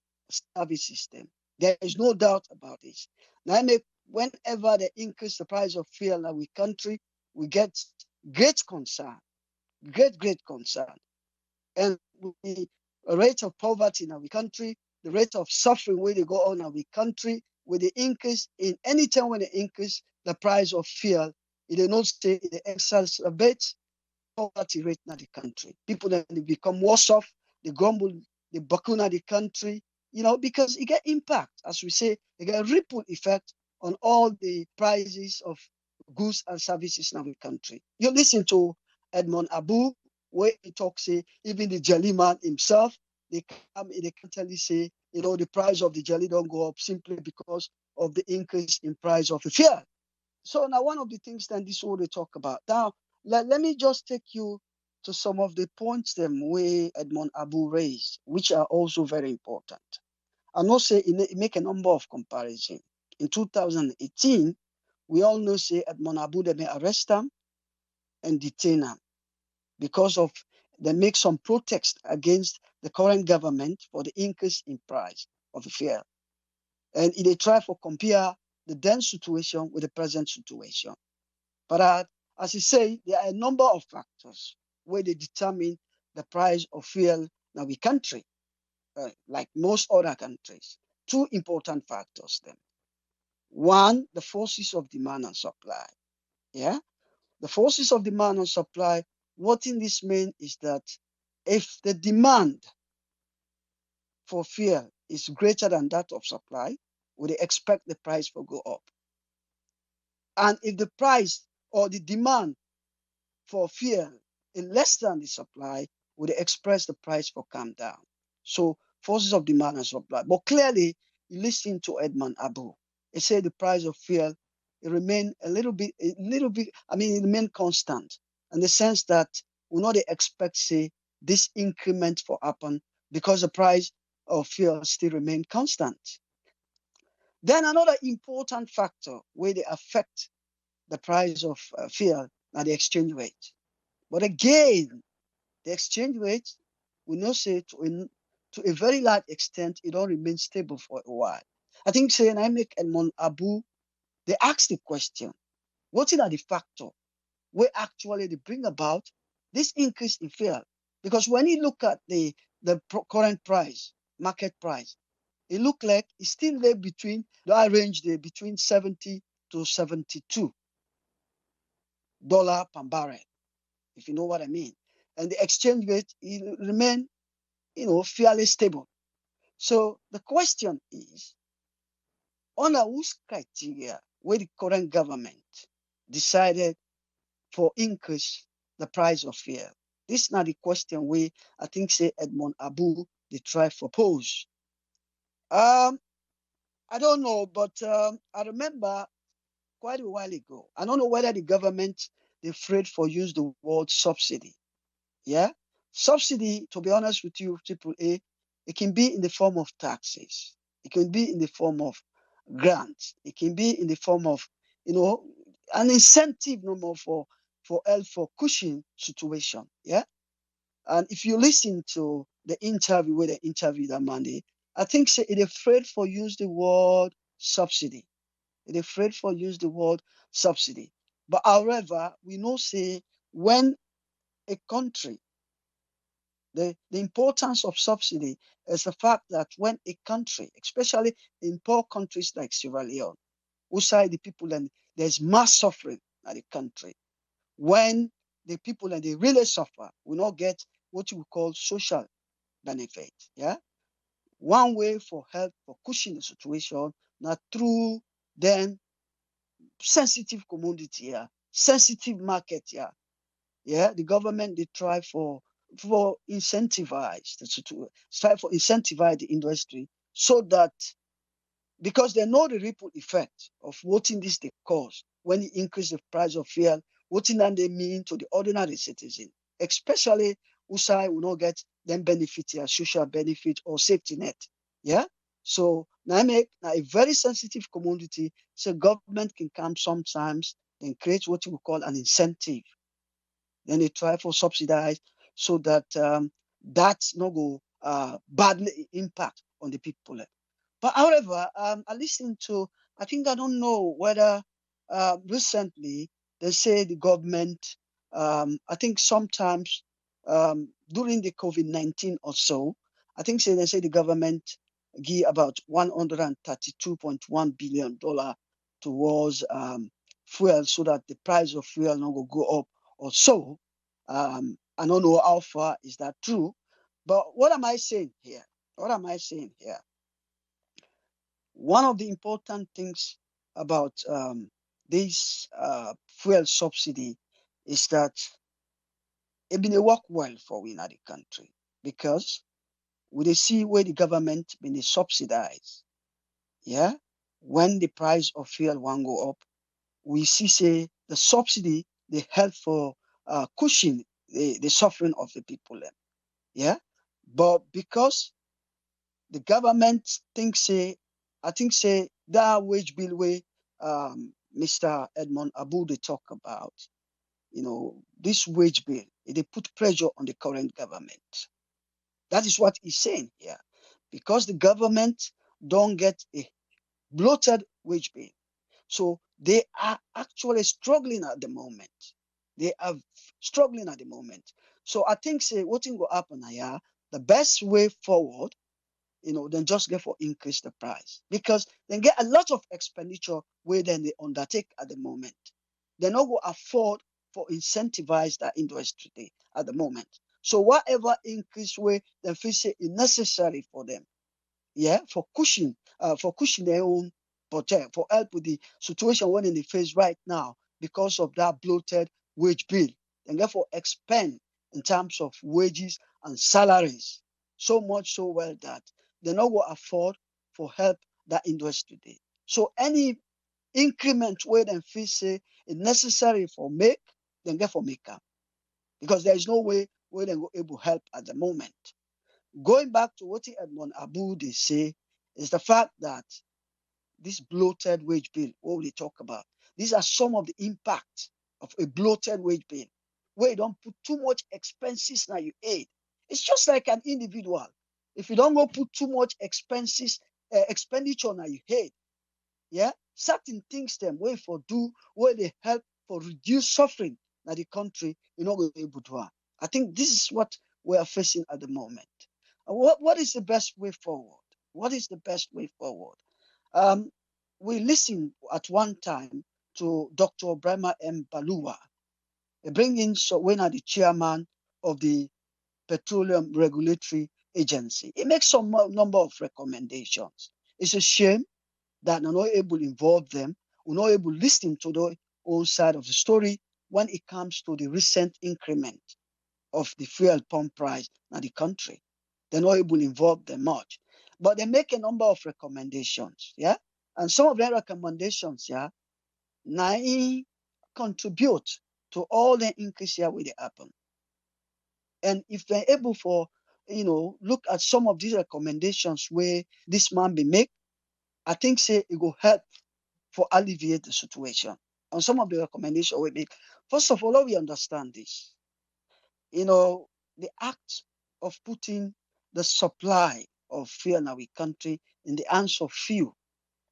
service system. There is no doubt about this. Now, whenever they increase the price of fuel in our country, we get great concern, great concern. And the rate of poverty in our country, the rate of suffering where they go on in our country, with the increase in any time when they increase the price of fuel, it did not stay in the exacerbate poverty rate in the country. People then they become worse off, they grumble, they bakuna the country, because it get impact, as we say, it get a ripple effect on all the prices of goods and services in our country. You listen to Edmond Abu, where he talks, say, even the jelly man himself, they can tell you, say, the price of the jelly don't go up simply because of the increase in price of the fuel. So now one of the things then this is what they talk about. Now, let me just take you to some of the points them way Edmond Abu raised, which are also very important. I must say it make a number of comparisons. In 2018, we all know say Edmond Abu they may arrest him and detain him because of they make some protest against the current government for the increase in price of the fuel. And they try to compare the then situation with the present situation. But as you say, there are a number of factors where they determine the price of fuel in our country, like most other countries. Two important factors then. One, the forces of demand and supply. Yeah, the forces of demand and supply. What in this mean is that if the demand for fuel is greater than that of supply, we expect the price to go up. And if the price or the demand for fuel in less than the supply, would express the price for come down. So forces of demand and supply. But clearly, you listen to Edmond Abu. He said the price of fuel it remain it remain constant in the sense that we not expect say this increment for happen because the price of fuel still remain constant. Then another important factor where they affect the price of fuel are the exchange rate. But again, the exchange rate, we know say to a very large extent, it don't remain stable for a while. I think saying I make Edmond Abu, they ask the question, what are the factor where actually they bring about this increase in fuel? Because when you look at the current price, market price, it look like it's still there between the range there between 70 to 72. per barrel, if you know what I mean. And the exchange rate remain, fairly stable. So the question is, under whose criteria where the current government decided for increase the price of fuel? This is not the question we, I think, say Edmond Abu, they try to pose. I don't know, but I remember quite a while ago. I don't know whether the government they afraid for use the word subsidy. Yeah, subsidy. To be honest with you, Triple A, it can be in the form of taxes. It can be in the form of grants. It can be in the form of, an incentive no more for help for cushion situation. Yeah, and if you listen to the interview where they interviewed that Monday, I think say it afraid for use the word subsidy. It afraid for use the word subsidy. But however, we know say when a country, the importance of subsidy is the fact that when a country, especially in poor countries like Sierra Leone, outside the people and there's mass suffering at the country, when the people and they really suffer will not get what you call social benefit. Yeah. One way for help for cushioning the situation, not through then sensitive commodity, yeah, sensitive market, yeah. Yeah, the government they try for incentivize try for incentivize the industry so that because they know the ripple effect of what in this they cause when you increase the price of fuel, what in that they mean to the ordinary citizen, especially who will not get them benefit here, social benefit or safety net. Yeah. So now make now a very sensitive commodity, so government can come sometimes and create what we call an incentive. Then they try for subsidize so that that's not go badly impact on the people. But however, I listened to, I think I don't know whether recently they say the government, I think sometimes during the COVID-19 or so, I think they say the government give about $132.1 billion towards fuel so that the price of fuel not go up or so. I don't know how far is that true, but what am I saying here? What am I saying here? One of the important things about this fuel subsidy is that it been a work well for we in the country because we dey see where the government been dey subsidize. Yeah, when the price of fuel one go up, we see say the subsidy they help for cushion the suffering of the people. Yeah, but because the government thinks say, I think say that wage bill way Mr. Edmond Abu they talk about, this wage bill, they put pressure on the current government. That is what he's saying here. Because the government don't get a bloated wage bill. So they are actually struggling at the moment. They are struggling at the moment. So I think say what will happen here, the best way forward then just get for increase the price because then get a lot of expenditure where then they undertake at the moment. They not go afford for incentivize that industry at the moment. So whatever increase way they feel say is necessary for them, yeah, for cushion their own protect, for help with the situation when in the face right now because of that bloated wage bill, and therefore expend in terms of wages and salaries so much so well that they not go afford for help that industry today. So any increment where them feel say is necessary for make, then get for make up. Because there is no way where they go able help at the moment. Going back to what Edmond Abu they say is the fact that this bloated wage bill, what we talk about, these are some of the impact of a bloated wage bill, where you don't put too much expenses now you aid. It's just like an individual. If you don't go put too much expenditure now you aid, yeah, certain things them way for do where they help for reduce suffering in the country, you're not going to be able to have. I think this is what we are facing at the moment. What is the best way forward? What is the best way forward? Um, we listened at one time to Dr. Brahma M. Baluwa. They bring in when are the chairman of the Petroleum Regulatory Agency. It makes some number of recommendations. It's a shame that we're not able to involve them. We're not able to listen to the whole side of the story when it comes to the recent increment of the fuel pump price in the country. They're not able to involve them much. But they make a number of recommendations, yeah? And some of their recommendations, yeah, now contribute to all the increase here will happen. And if they're able for, look at some of these recommendations where this man be make, I think say it will help for alleviate the situation. And some of the recommendations we make, first of all, let we understand this. The act of putting the supply of fuel in our country in the hands of few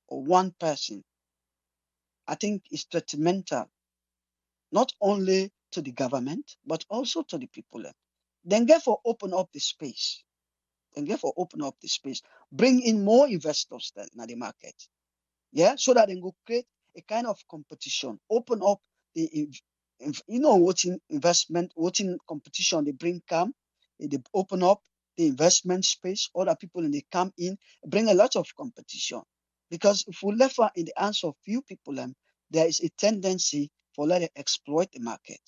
or one person, I think is detrimental, not only to the government, but also to the people. Then therefore open up the space. Bring in more investors in the market. Yeah, so that they go create a kind of competition. Open up the what investment, what in competition they bring come, they open up the investment space, other people and they come in, bring a lot of competition. Because if we left her in the hands of few people, there is a tendency for let them exploit the market.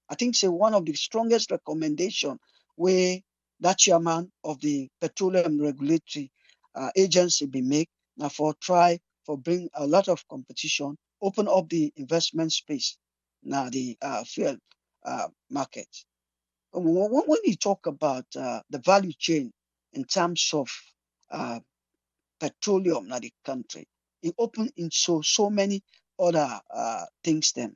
I think say one of the strongest recommendation where that chairman of the Petroleum Regulatory Agency be make now for try for bring a lot of competition, open up the investment space now the fuel market. When you talk about the value chain in terms of uh, petroleum in the country, it open into so many other things then.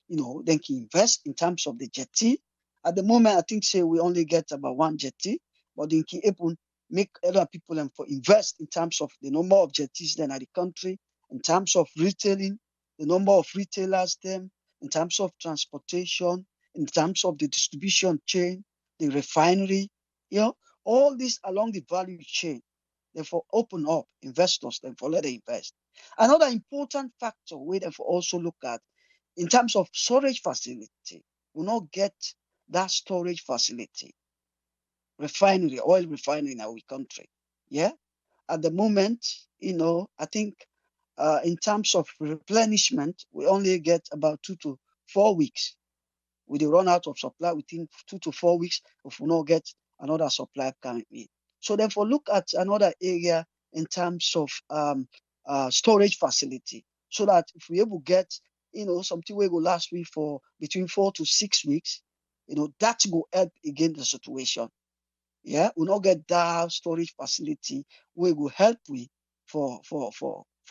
Then can invest in terms of the jetty. At the moment, I think say we only get about one jetty, but then can able make other people for invest in terms of the number of jetties then at the country, in terms of retailing, the number of retailers then, in terms of transportation, in terms of the distribution chain, the refinery, all this along the value chain. Therefore, open up investors, then for let them invest. Another important factor we therefore also look at in terms of storage facility, we not get that storage facility, refinery, oil refinery in our country. Yeah. At the moment, I think in terms of replenishment, we only get about 2 to 4 weeks. We will run out of supply within 2 to 4 weeks if we not get another supply coming in. So therefore, look at another area in terms of storage facility, so that if we able get something will go last week for between 4 to 6 weeks, that will help again the situation. Yeah, we not get that storage facility we will help we for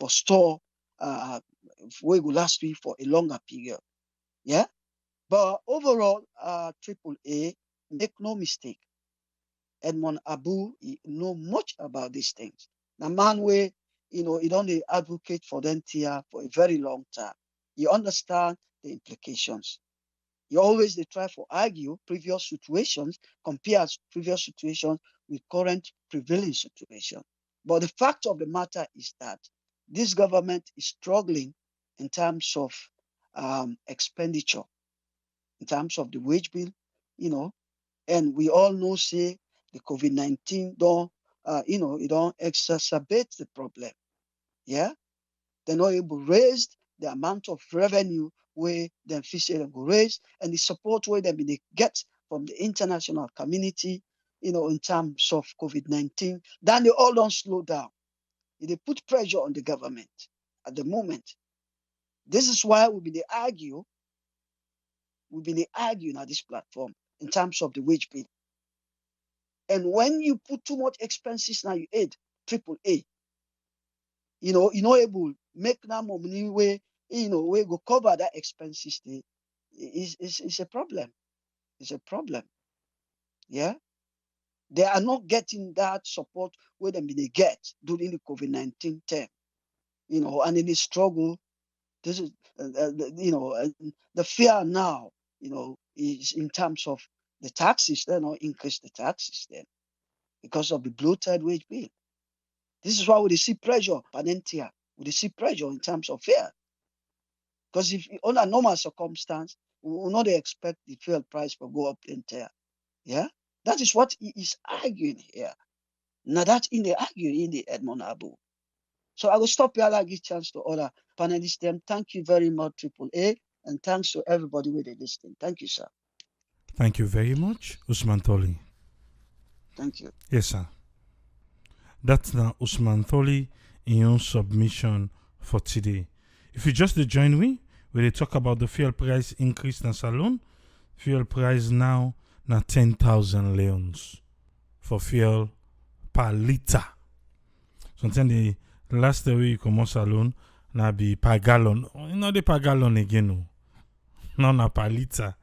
store we will last week for a longer period. Yeah. But overall, Triple A, make no mistake, Edmond Abu, he know much about these things. The man where, he don't advocate for them here for a very long time. He understand the implications. He always they try to argue previous situations, compare previous situations with current prevailing situation. But the fact of the matter is that this government is struggling in terms of expenditure, in terms of the wage bill, and we all know say the COVID-19 don't, it don't exacerbate the problem. Yeah, they're not able to raise the amount of revenue where the official will raise and the support where they get from the international community, in terms of COVID-19. Then they all don't slow down. They put pressure on the government at the moment. This is why we've been arguing at this platform in terms of the wage bill. And when you put too much expenses now, you aid Triple A. You're not able make that money where we go cover that expenses. It's a problem. It's a problem. Yeah, they are not getting that support where they get during the COVID-19 term. And in the struggle, this is the fear now. Is in terms of the taxes. They not increase the taxes then because of the bloated wage bill. This is why we see pressure, Panentia. We see pressure in terms of fear. Because if under normal circumstance, We will not expect the fuel price to go up entire. Yeah, that is what he is arguing here. Now that in the arguing in the Edmond Abu. So I will stop here. I'll give chance to other panelists. Them. Thank you very much, Triple A, and thanks to everybody with the listening. Thank you, sir. Thank you very much, Usman Toli. Thank you. Yes, sir. That's now Usman Tholi in your submission for today. If you just join me, we talk about the fuel price increase in Salon. Fuel price now 10,000 leons for fuel per liter. Sometimes the last day you come on Salon now be per gallon. Not the per gallon again, no, na per liter.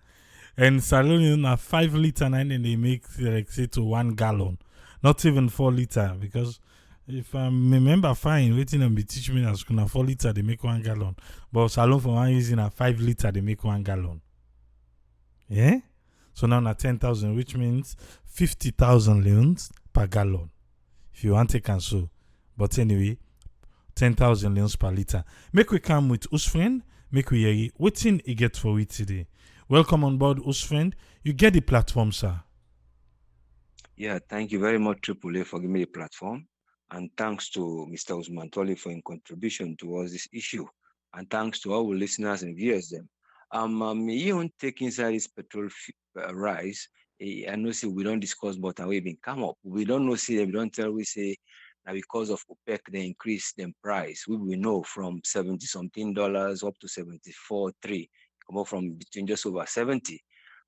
And Salon na 5 liter and then they make like say to 1 gallon. Not even 4 liter, because if I remember fine, waiting and be teaching me at school, na 4 liter they make 1 gallon. But Salon for one using a 5 liter they make 1 gallon. Yeah? So now na 10,000, which means 50,000 leons per gallon. If you want to cancel. But anyway, 10,000 leons per liter. Make we come with Usfriend, make we hear waiting he get for it today. Welcome on board, Usfriend. You get the platform, sir. Yeah, thank you very much, Triple A, for giving me the platform. And thanks to Mr. Usman Toli for his contribution towards this issue. And thanks to our listeners and viewers them. You don't take inside this petrol rise. I know say we don't discuss but we been come up. We don't know see we don't tell we say now because of OPEC they increase the price. We know from $70 something up to 74.3. Come up from between just over 70.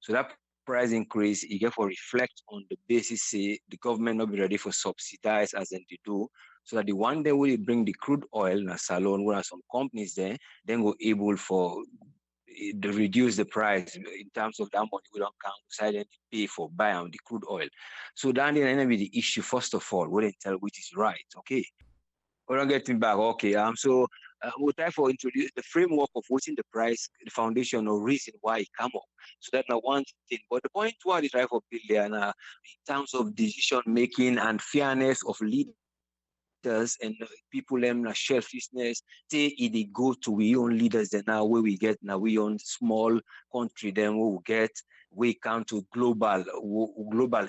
So that price increase, you get for reflect on the basis say the government not be ready for subsidize as they do, so that the one day will bring the crude oil in a salon where some companies there then go able for to reduce the price in terms of that money we don't count decided to pay for buying the crude oil. So that then be the issue first of all, we tell which is right, okay. We're not getting back. Okay. We'll try for introduce the framework of what's in the price, the foundation or reason why it come up. So that's not one thing. But the point what they try for build there now in terms of decision making and fairness of leaders and people them selfishness, say if they go to we own leaders then now where we get now we own small country then we will get we come to global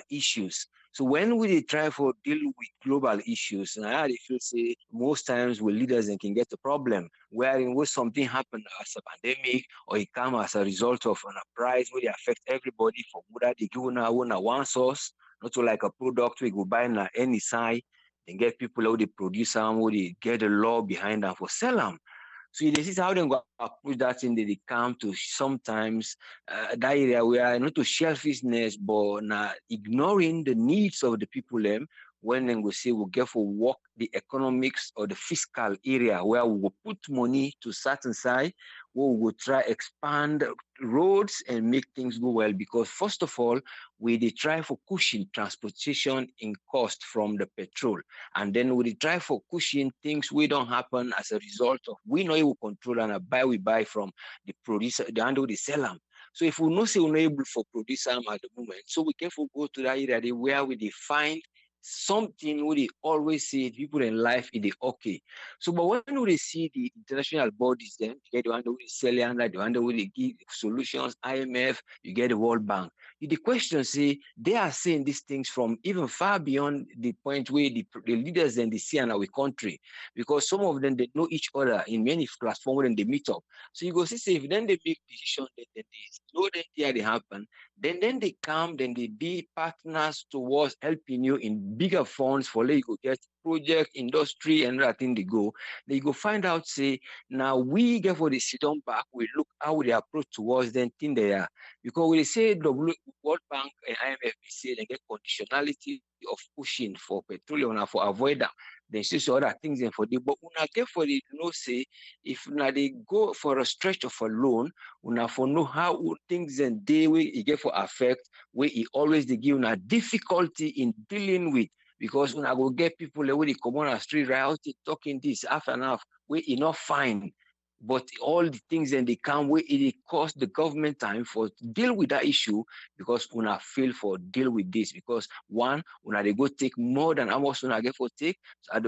issues. So when we try for deal with global issues, and I feel say most times with leaders and can get a problem wherein when something happen as a pandemic or it come as a result of an price where they affect everybody for whether they go now one source, not to like a product we go buy na any side and get people who they produce them, who they get the law behind them for sell them. So this is how they go approach that thing that they come to sometimes that area where not to selfishness, but ignoring the needs of the people them when they will say we'll get for work the economics or the fiscal area where we will put money to certain side, where we will try expand roads and make things go well. Because first of all, we try for cushion transportation in cost from the petrol. And then we try for cushion things we don't happen as a result of we know you control and we buy from the producer, the handle they sell them. So if we know say we're not able for produce them at the moment, so we can go to that area where we find something where they always say people in life is okay. So but when we see the international bodies then you get the one who is selling under the one who they give solutions, IMF, you get the World Bank. The question say they are saying these things from even far beyond the point where the leaders and the see in our country, because some of them they know each other in many platforms and they meet up. So you go see if then they make decisions, then they know that they happen, then they come, then they be partners towards helping you in bigger funds for let you go get project, industry, and that thing they go. Then you go find out, say, now we get for the sit down back, we look how they approach towards them thing they are. Because we say the World Bank and IMF say they get conditionality of pushing for petroleum and for avoid that. Then see other things and for the but una get for the say if now they go for a stretch of a loan, una for know how things and they will get for affect where it always they give una difficulty in dealing with, because when I go get people where they come on a street right talking this half and half where it not fine. But all the things then they come where it cost the government time for deal with that issue because una fail for deal with this because one, una they go take more than how much una get for take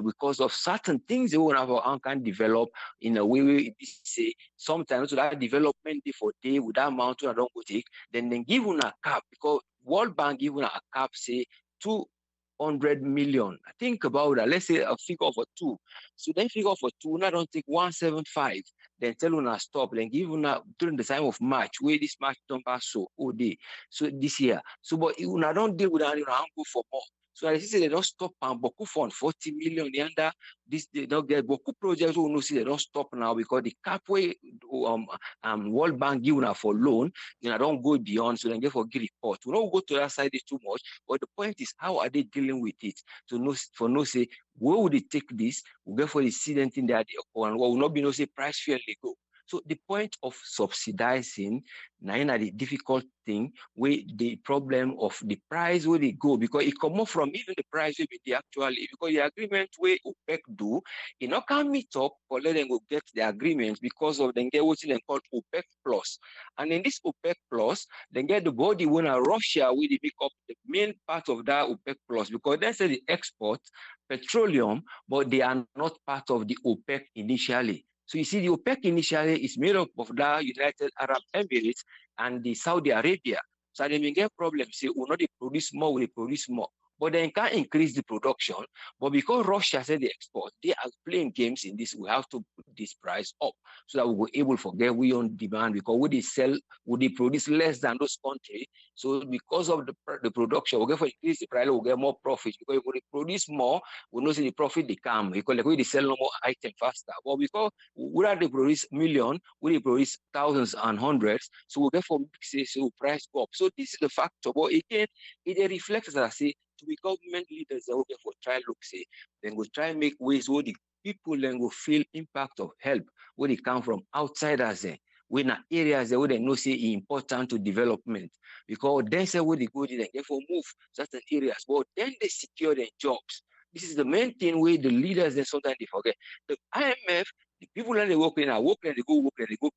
because of certain things they una can develop in a way where say sometimes so that development they for day with that amount una don't go take, then give una cap because World Bank give una a cap say 200 million. I think about that. Let's say a figure for two. So then figure for two, una don't take 175. Then tell una stop. Then give una during the time of March, where this March don't pass so all day. So this year. So but una don't deal with that, una go for more. So I see they don't stop and Boku fund 40 million. The under this they don't get Boku projects who no see they don't stop now because the cap way World Bank give una for loan, you know, don't go beyond. So then get for report. We don't go to that side too much. But the point is, how are they dealing with it? So no for no say where would they take this? We'll get for the seeding in there and what will not be no say price fairly go. So the point of subsidizing now the difficult thing where the problem of the price where they go because it come up from even the price will be the actually because the agreement where OPEC do, it not can meet up or let them go get the agreement because of them get what they call OPEC plus. And in this OPEC plus, then get the body when Russia will make up the main part of that OPEC plus because they say the export petroleum, but they are not part of the OPEC initially. So you see, the OPEC initially is made up of the United Arab Emirates and the Saudi Arabia. So they may get problems. Say, we not they produce more, we produce more. But they can't increase the production. But because Russia said they export, they are playing games in this. We have to put this price up so that we were able to get we on demand because we they sell, we they produce less than those countries. So because of the production, we get for increase the price, we get more profits because if we produce more, we know the profit they come because like we they sell no more item faster. But because we they produce million, we produce thousands and hundreds, so we get for say so price go up. So this is the factor. But again, it reflects as I say to be government leaders that will get for try look say, then we try and make ways where the people then will feel impact of help where they come from outsiders there. When areas where they know say important to development because then say where they go there, they for move certain areas, but then they secure their jobs. This is the main thing where the leaders then sometimes they forget. The IMF, the people that they work in are work and they go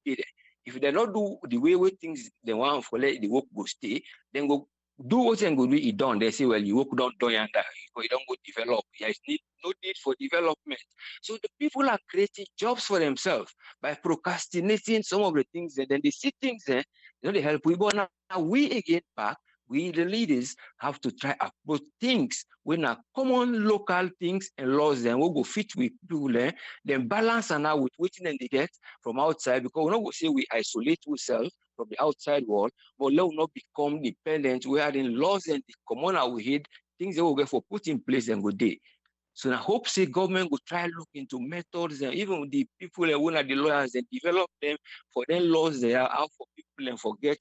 pay them. If they not do the way things they want for let the work go stay, then go do what they go do it done. They say, well, you work don't do yonder, you don't go develop. There is no need for development. So the people are creating jobs for themselves by procrastinating some of the things, and then they see things there, they help people. Now we again back we the leaders have to try approach things when are common local things and laws then we'll go fit with people there, then balance and now with waiting and they get from outside because we're not going to say we isolate ourselves from the outside world, but let us not become dependent. We are in laws and the common we hate things that we'll get for put in place and go day. So I hope say government will try look into methods and even the people that are the lawyers and develop them for them laws they are out for people and forget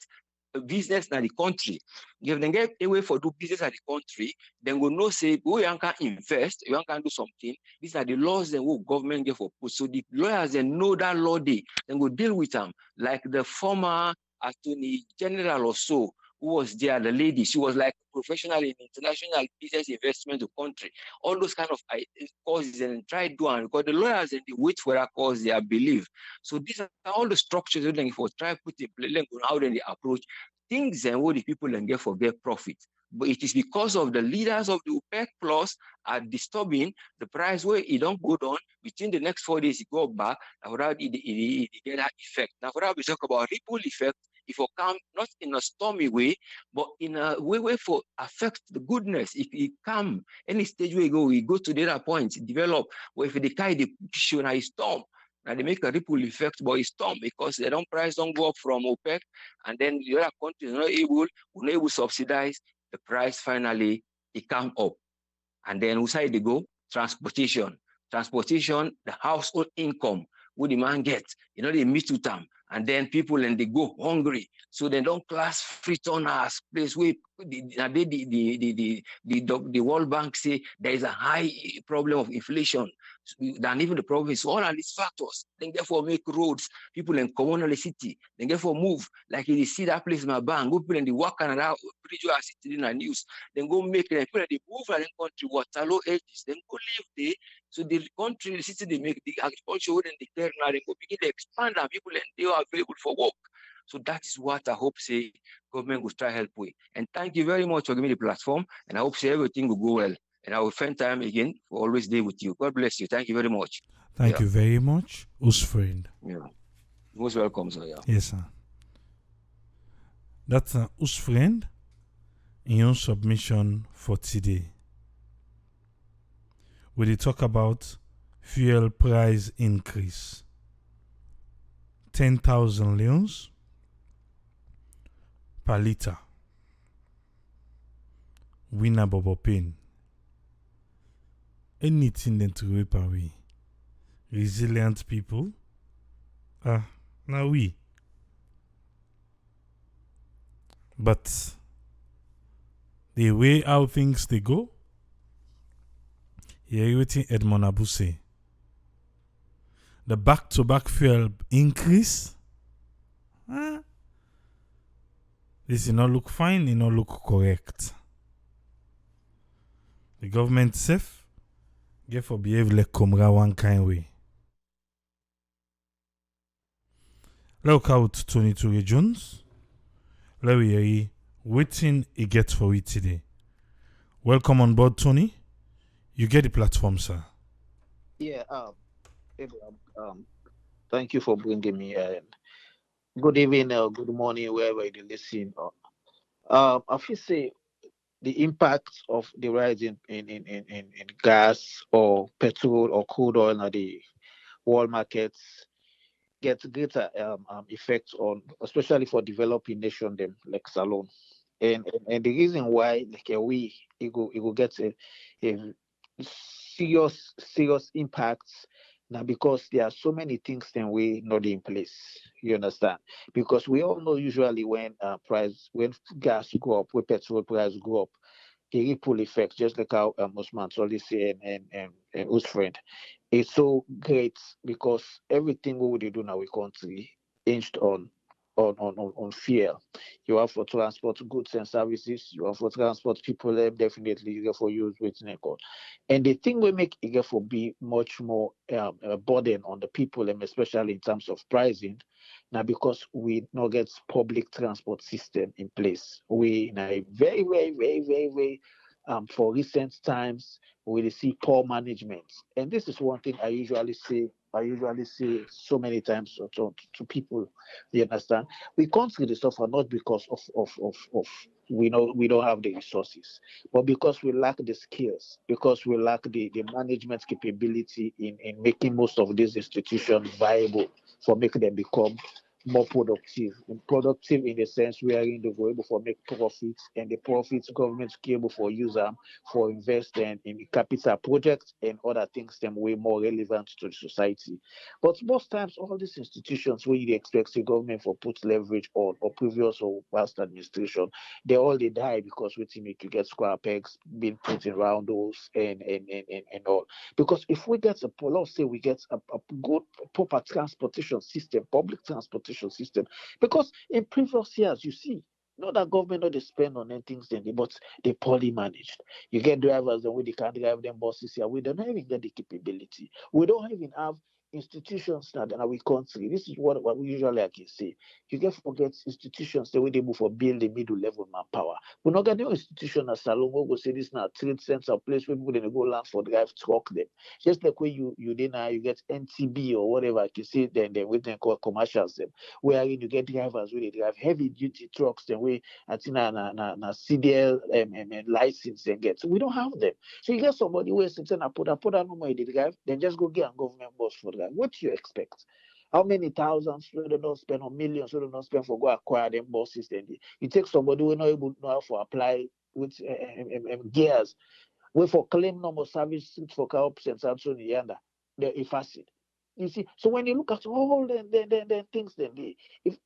business in the country. If they get away for do business at the country, then we'll know say we can invest, we can do something. These are the laws that will government get for put. So the lawyers then know that law they then go deal with them. Like the former attorney general or so who was there, the lady, she was like professional in international business investment to country. All those kind of causes and try doing because the lawyers and the wait for that cause they believe. So these are all the structures that like, for try put in place how then they approach things and what the people and get for get profit. But it is because of the leaders of the OPEC plus are disturbing the price where it don't go down within the next 4 days, it go back. Now for that it get that effect. Now for that we talk about ripple effect. If you come not in a stormy way, but in a way for affect the goodness. If it come any stage where we go to the other point, develop. Or if the kind the show now storm. Now they make a ripple effect, but it's storm because they don't price don't go up from OPEC, and then the other countries are not able to subsidize the price. Finally, it come up, and then inside they go transportation, the household income, what the man gets, they meet with them, and then people and they go hungry, so they don't class free as place where the World Bank say there is a high problem of inflation. than even the province. All of these factors, then therefore make roads, people in common the city, then therefore move. Like you see that place in my bank, go people in the work and that bridge you are sitting in the news, then go make them people they move and then country water low edges, then go live there. So the country, the city they make the agriculture wouldn't declare now, they go begin to expand and people and they are available for work. So that is what I hope say government will try help with. And thank you very much for giving me the platform. And I hope say everything will go well. And I will find time again for always there with you. God bless you. Thank you very much. Thank you very much, us friend. Yeah. Most welcome, sir. Yeah. Yes, sir. That's us friend in your submission for today. We talk about fuel price increase. 10,000 leons per liter. Winner bobo pain. Anything that to whip away. Resilient people. Now we. But the way how things they go, you're waiting Edmond Abu say. The back-to-back fuel increase. This did not look fine, it not look correct. The government safe, get for behave like Comra one kind way. Look out Tony Ture Jones. Let we hear waiting he gets for it today. Welcome on board, Tony. You get the platform, sir. Yeah, Abraham, thank you for bringing me. Good evening or good morning, wherever you listen. I feel say the impact of the rise in gas or petrol or crude oil at the world markets gets greater effect on, especially for developing nation them like Salon. And the reason why like we it will get a serious impacts now because there are so many things that we not in place. You understand? Because we all know usually when when gas go up, when petrol price go up, a ripple effect, just like how Osman Soli say and whose friend. It's so great because everything we would do in our country hinged on fuel. You have for transport goods and services, you have for transport people, definitely you get for use waiting and call. And the thing we make it get for be much more burden on the people, and especially in terms of pricing. Now, because we not get public transport system in place, we in a very for recent times we see poor management, and this is one thing I usually say. I usually say so many times to people. You understand? We can't really suffer not because of we know we don't have the resources, but because we lack the skills, because we lack the management capability in making most of these institutions viable for making them become more productive. And productive in the sense wherein they go able for make profits, and the profits government able for use them for investing in capital projects and other things them way more relevant to the society. But most times all these institutions where you expect the government for put leverage on or previous or past administration, they all they die because we make you get square pegs being put around those and all. Because if we get let's say we get a good proper transportation system, public transportation system, because in previous years you see not that government not they spend on any things then but they poorly managed. You get drivers and we they can't drive them buses here. We don't even get the capability. We don't even have institutions that in our country. This is what we usually I can say. You get forget institutions the way they move for build the middle level manpower. We not get no institution as Salon go say this now trade center place where people they go land for drive truck them. Just like when you then now you get NTB or whatever I can say then we then call commercials them where you get drivers where they drive heavy duty trucks then we I think na CDL and license and get. So we don't have them. So you get somebody who is sitting and put that number in the drive, then just go get a government bus for that. What do you expect? How many thousands we don't spend or millions we don't spend for go acquire them buses? Then you take somebody who not able to know how to apply with gears. Wait for claim number service for car options and so on. They're facile. You see, so when you look at all the things, then if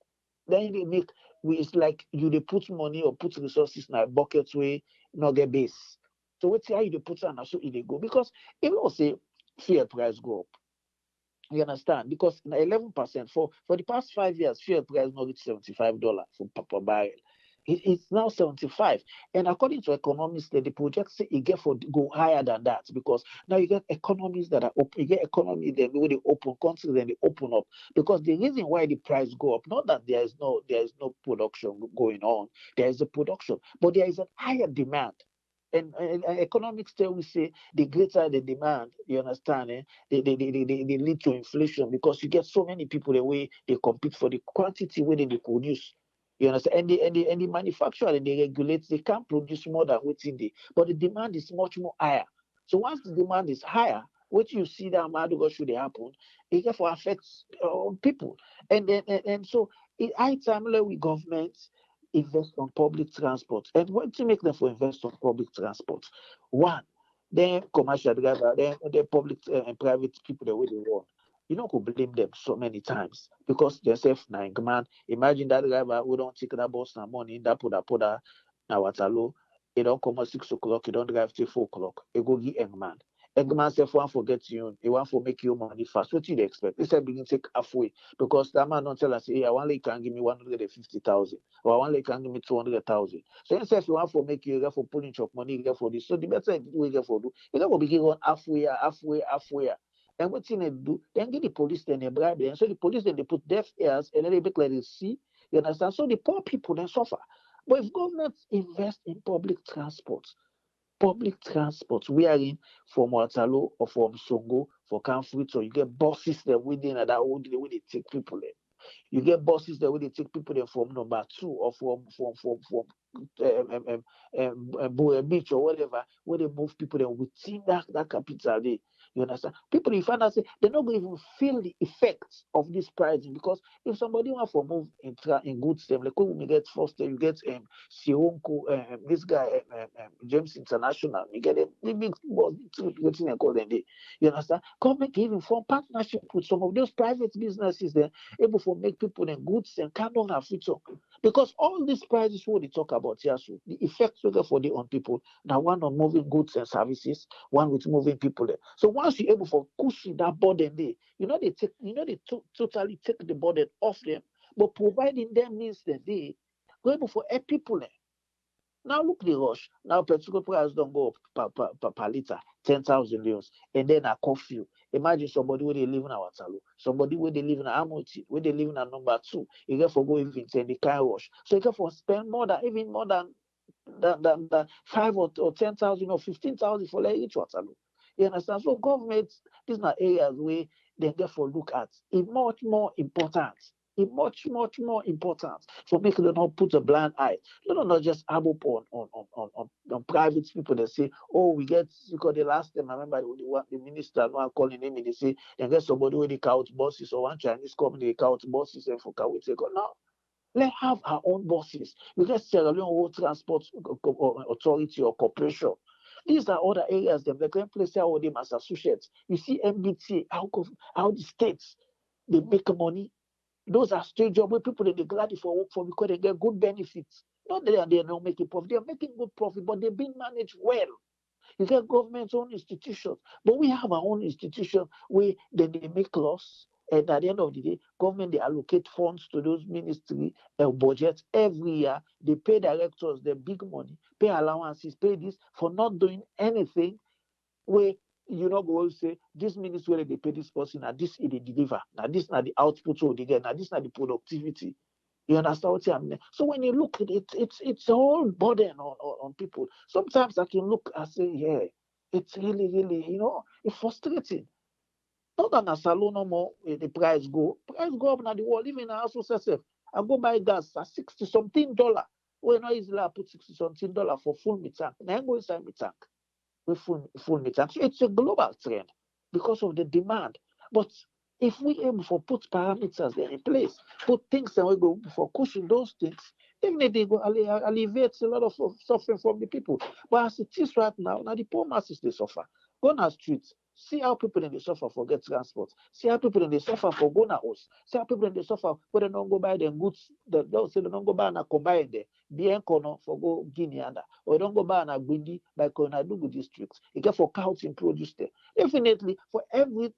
then they make it's like you they put money or put resources in a bucket way not get base. So what's how you they put on so they go because if you say fuel price go up. You understand? Because 11% for the past 5 years, fuel price not reached $75 per barrel. It's now 75. And according to economists, the project say it get for go higher than that because now you get economies that are open, you get economy then when they open countries then they open up. Because the reason why the price go up, not that there is no production going on, there is a production, but there is a higher demand. And economics tell we say the greater the demand, you understand, they lead to inflation because you get so many people the way they compete for the quantity where they produce. You understand? And the manufacturer they regulate, they can't produce more than what's in there. But the demand is much more higher. So once the demand is higher, what you see that Madugo should happen, it therefore affects people. And so it high time with governments invest on public transport. And what to make them for invest on public transport? One, then commercial driver, then the public and private people the way they want. You know, could blame them so many times because they say, "Nine man, imagine that driver who don't take that bus now morning, that put that now Waterloo, it don't come at 6 o'clock, it don't drive till 4 o'clock. It go get young man. Eggman say one forget you, he want to make you money fast. What do you expect? They said begin take halfway because that man don't tell us, hey, I want you can give me 150,000 or I want you can give me 200,000. So instead if you want to make you get for pulling chop money, you get for this. So the better we get for do, you get for begin on halfway. And what thing they do, then get the police then they bribe them. So the police then they put deaf ears and then they make like they see. You understand? So the poor people then suffer. But if governments invest in public transport, we are in from Waterloo or from Songo for Camfrey, so you get buses there within that old the way they take people there. You get buses there where they take people there from number two or from Beach or whatever, where they move people there within that capital there. You understand? People, you find out, say, they're not going to even feel the effects of this pricing because if somebody want to move in good stem, like when we get first, you get Sionko, this guy, James International, you get the big boss, what they call them. You understand? Government can even form partnership with some of those private businesses there able to make people in goods and cannot have future. Because all these prices what they talk about here, so the effects for the on people. Now one on moving goods and services, one with moving people there. So once you're able to cushion that burden there, totally take the burden off them, but providing them means that they go able for help people there. Now look the rush. Now petrol price don't go up per liter, 10,000 euros, and then a coffee. Imagine somebody where they live in Waterloo, somebody where they live in Amoti, where they live in a number two. You get for go even 10 the car rush. So you get for spend even more than 5 or 10,000 or 15,000 for like each Waterloo. You understand? So governments, these are areas where they get for look at. It's much more important. It's much more important for making them not put a blind eye. Not just able on private people that say, oh, we get because the last time I remember the minister no one calling him and they say they get somebody with the couch buses or one Chinese company the couch buses and for we say, no, let's have our own buses. We get Sierra Leone Road Transport Authority or Corporation. These are other areas them like place how them as associates. You see MBT, how the states they make money. Those are straight jobs where people they glad for work for because they get good benefits. Not that they are not making profit, they are making good profit, but they're being managed well. You get government's own institutions, but we have our own institution where then they make laws. And at the end of the day, government they allocate funds to those ministry budgets every year. They pay directors their big money, pay allowances, pay this for not doing anything where you know go say this ministry where they pay this person and this is they deliver. Now this not the output so they get, now this not the productivity. You understand what I mean? So when you look at it, it's a whole burden on people. Sometimes I can look and say, yeah, it's really, it's frustrating. Not that na salon no more the price go up now the world, even I also say, I go buy gas at 60 something dollar. When not easily I put 60 something dollar for full me tank. Now I go inside me tank with full me tank. So it's a global trend because of the demand. But if we able to put parameters there in place, put things that we go for cushion those things, definitely go alleviate a lot of suffering from the people. But as it is right now the poor masses they suffer. Go on the streets, See how people in the suffer for get transport. See how people in the suffer for go na house. See how people in the suffer where they don't go buy them goods. They'll say they don't go buy and combine there. Bien kono for go Guinea and or don't go buy and Bindi by Konadugu districts. You get for cows in produce there. Definitely for every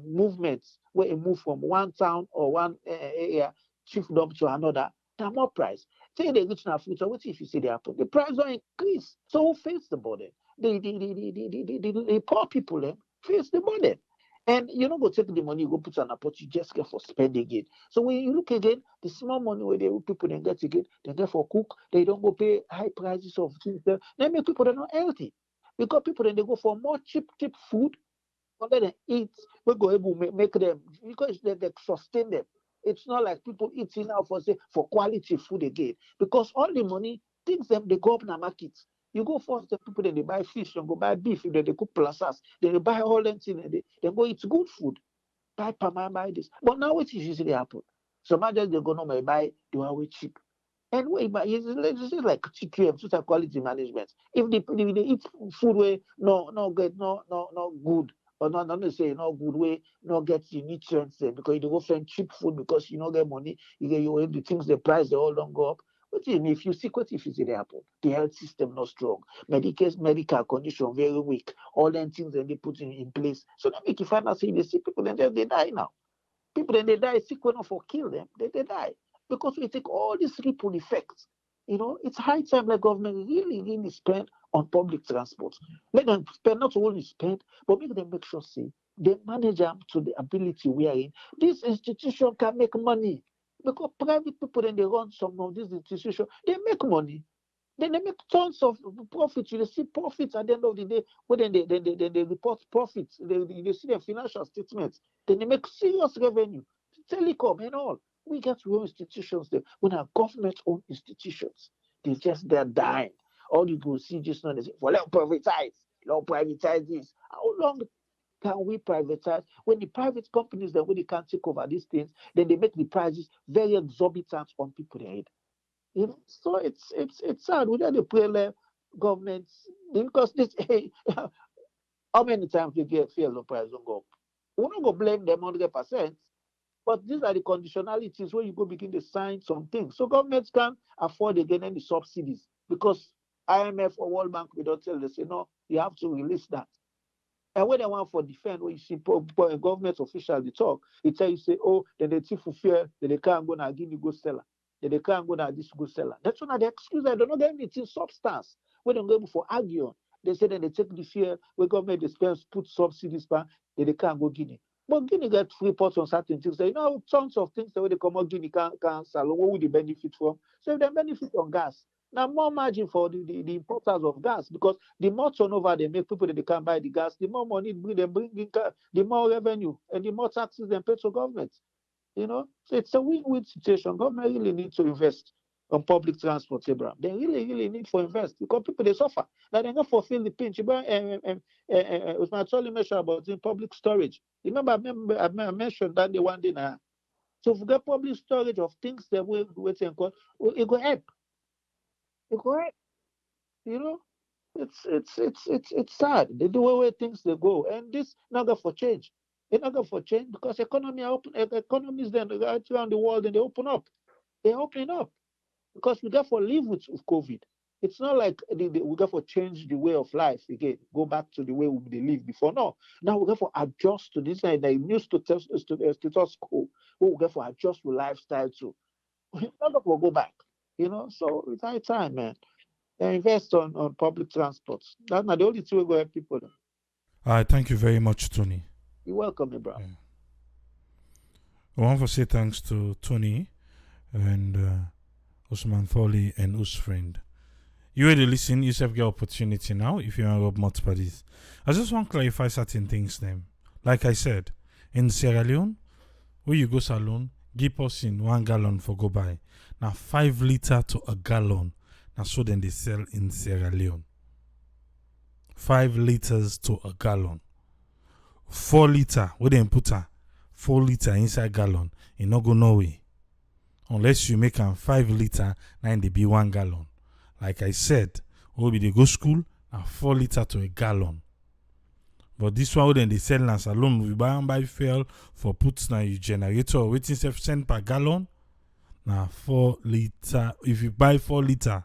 movement where you move from one town or one area chiefdom to another, there are more price. Say they reach now future, what if you see they happen? The price will increase. So who face the burden? The poor people face the burden. And you don't go take the money, you go put on a pot, you just get for spending again. So when you look again, the small money where they people then get again, they get for cook, they don't go pay high prices of things. They make people that are not healthy. Because people then they go for more cheap food, let them eat, we go able to make them because they sustain them. It's not like people eating now for say for quality food again. Because all the money, things them they go up in the market. You go first the people then they buy fish, then go buy beef, then they cook plazas, then they buy all them things, and they go eat good food. Buy palm, buy this. But now what is usually happen? So man just they go no buy the one way cheap. And wait, but it's just like TQM, total quality management. If they eat food way no good, no good, or not say no good way, no get the nutrients there because you go find cheap food because you don't get money, you get the things the price they all don't go up. What do you mean if you see what if you see they happen? The health system not strong, medical condition very weak, all them things that they put in place. So that make you find out say they see people then they die now. People then they die sick when for kill them, they die. Because we take all these ripple effects. It's high time the government really spend on public transport. Let them spend not only spend, but make them make sure say they manage them to the ability we are in. This institution can make money. Because private people then they run some of these institutions, they make money. Then they make tons of profits. You see profits at the end of the day. When they report profits, they see their financial statements. Then they make serious revenue. Telecom and all. We get real institutions there. When our government-owned institutions, they're dying. All you go see just now, they say, for let privatize this. How long can we privatize? When the private companies that when they can't take over these things, then they make the prices very exorbitant on people their head. So it's sad. We don't pray governments because this how many times we get fuel price don't go up? We don't go blame them 100%, but these are the conditionalities where you go begin to sign some things. So governments can't afford again any subsidies because IMF or World Bank we don't tell they say no, you have to release that. And when they want for defend, when you see government officials they talk, they tell you say, oh, then they thief for fear, then they can't go now give you go seller. They can't go now this good seller. That's one of the excuses. They don't get anything substance. When they go for arguing, they say that they take the fear where government they spend put subsidies back, they can't go Guinea. But Guinea get free ports on certain things. Tons of things the way they come out Guinea can't sell. What would they benefit from? So if they benefit on gas, now more margin for the importers of gas because the more turnover they make people that they can't buy the gas, the more money they bring in, the more revenue and the more taxes they pay to government. So it's a win-win situation. Government really needs to invest on public transport, Abraham. They really need to invest because people they suffer. Now they not fulfill the pinch. With my trolley mentioned about in public storage. Remember, I mentioned that the one day now. So if we get public storage of things that we waiting for, it go help. It go help. You know, it's sad. They do away things they go, and this not going for change. It's not going for change because economies then right around the world and they open up. They're opening up because we got for live with COVID. It's not like we got for change the way of life again, go back to the way we live before. No, now we got for adjust to this like the new status quo. We got for adjust to lifestyle too. We're not going to go back. So it's high time, man. Invest on public transport. That's not the only two way go help people. Thank you very much, Tony. You're welcome, my brother. I want to say thanks to Tony and Usman Tholi and Us friend. You already listen, you have the opportunity now if you want to rub multiple parties. I just want to clarify certain things then. Like I said, in Sierra Leone, where you go salon, give us in 1 gallon for go buy. Now 5 liter to a gallon. Now so then they sell in Sierra Leone. 5 liters to a gallon. 4 liter, where they put 4 liter inside gallon, it not go no way. Unless you make 5 liter, now they be 1 gallon. Like I said, when we they go school, and 4 liter to a gallon. But this one then they sell as alone. We buy fuel for put na your generator waiting 7 cents per gallon. Now 4 liter. If you buy 4 liter,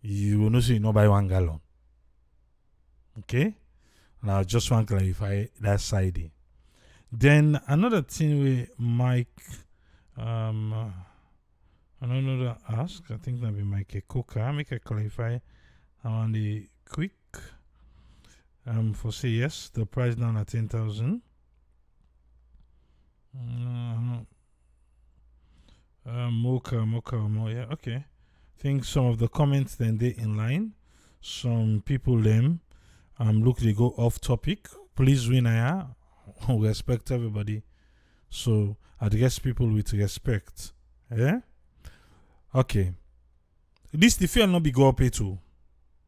you will not say you not buy 1 gallon. Okay? Now just want to clarify that side. Then another thing we Mike I don't know that ask. I think that be Mike Coca. Make a clarify. I want the quick. For say yes, the price down at 10,000. Mocha, yeah, okay. Think some of the comments then they in line. Some people them look they go off topic. Please win respect everybody. So address people with respect. Yeah? Okay. This the fear not be go up too.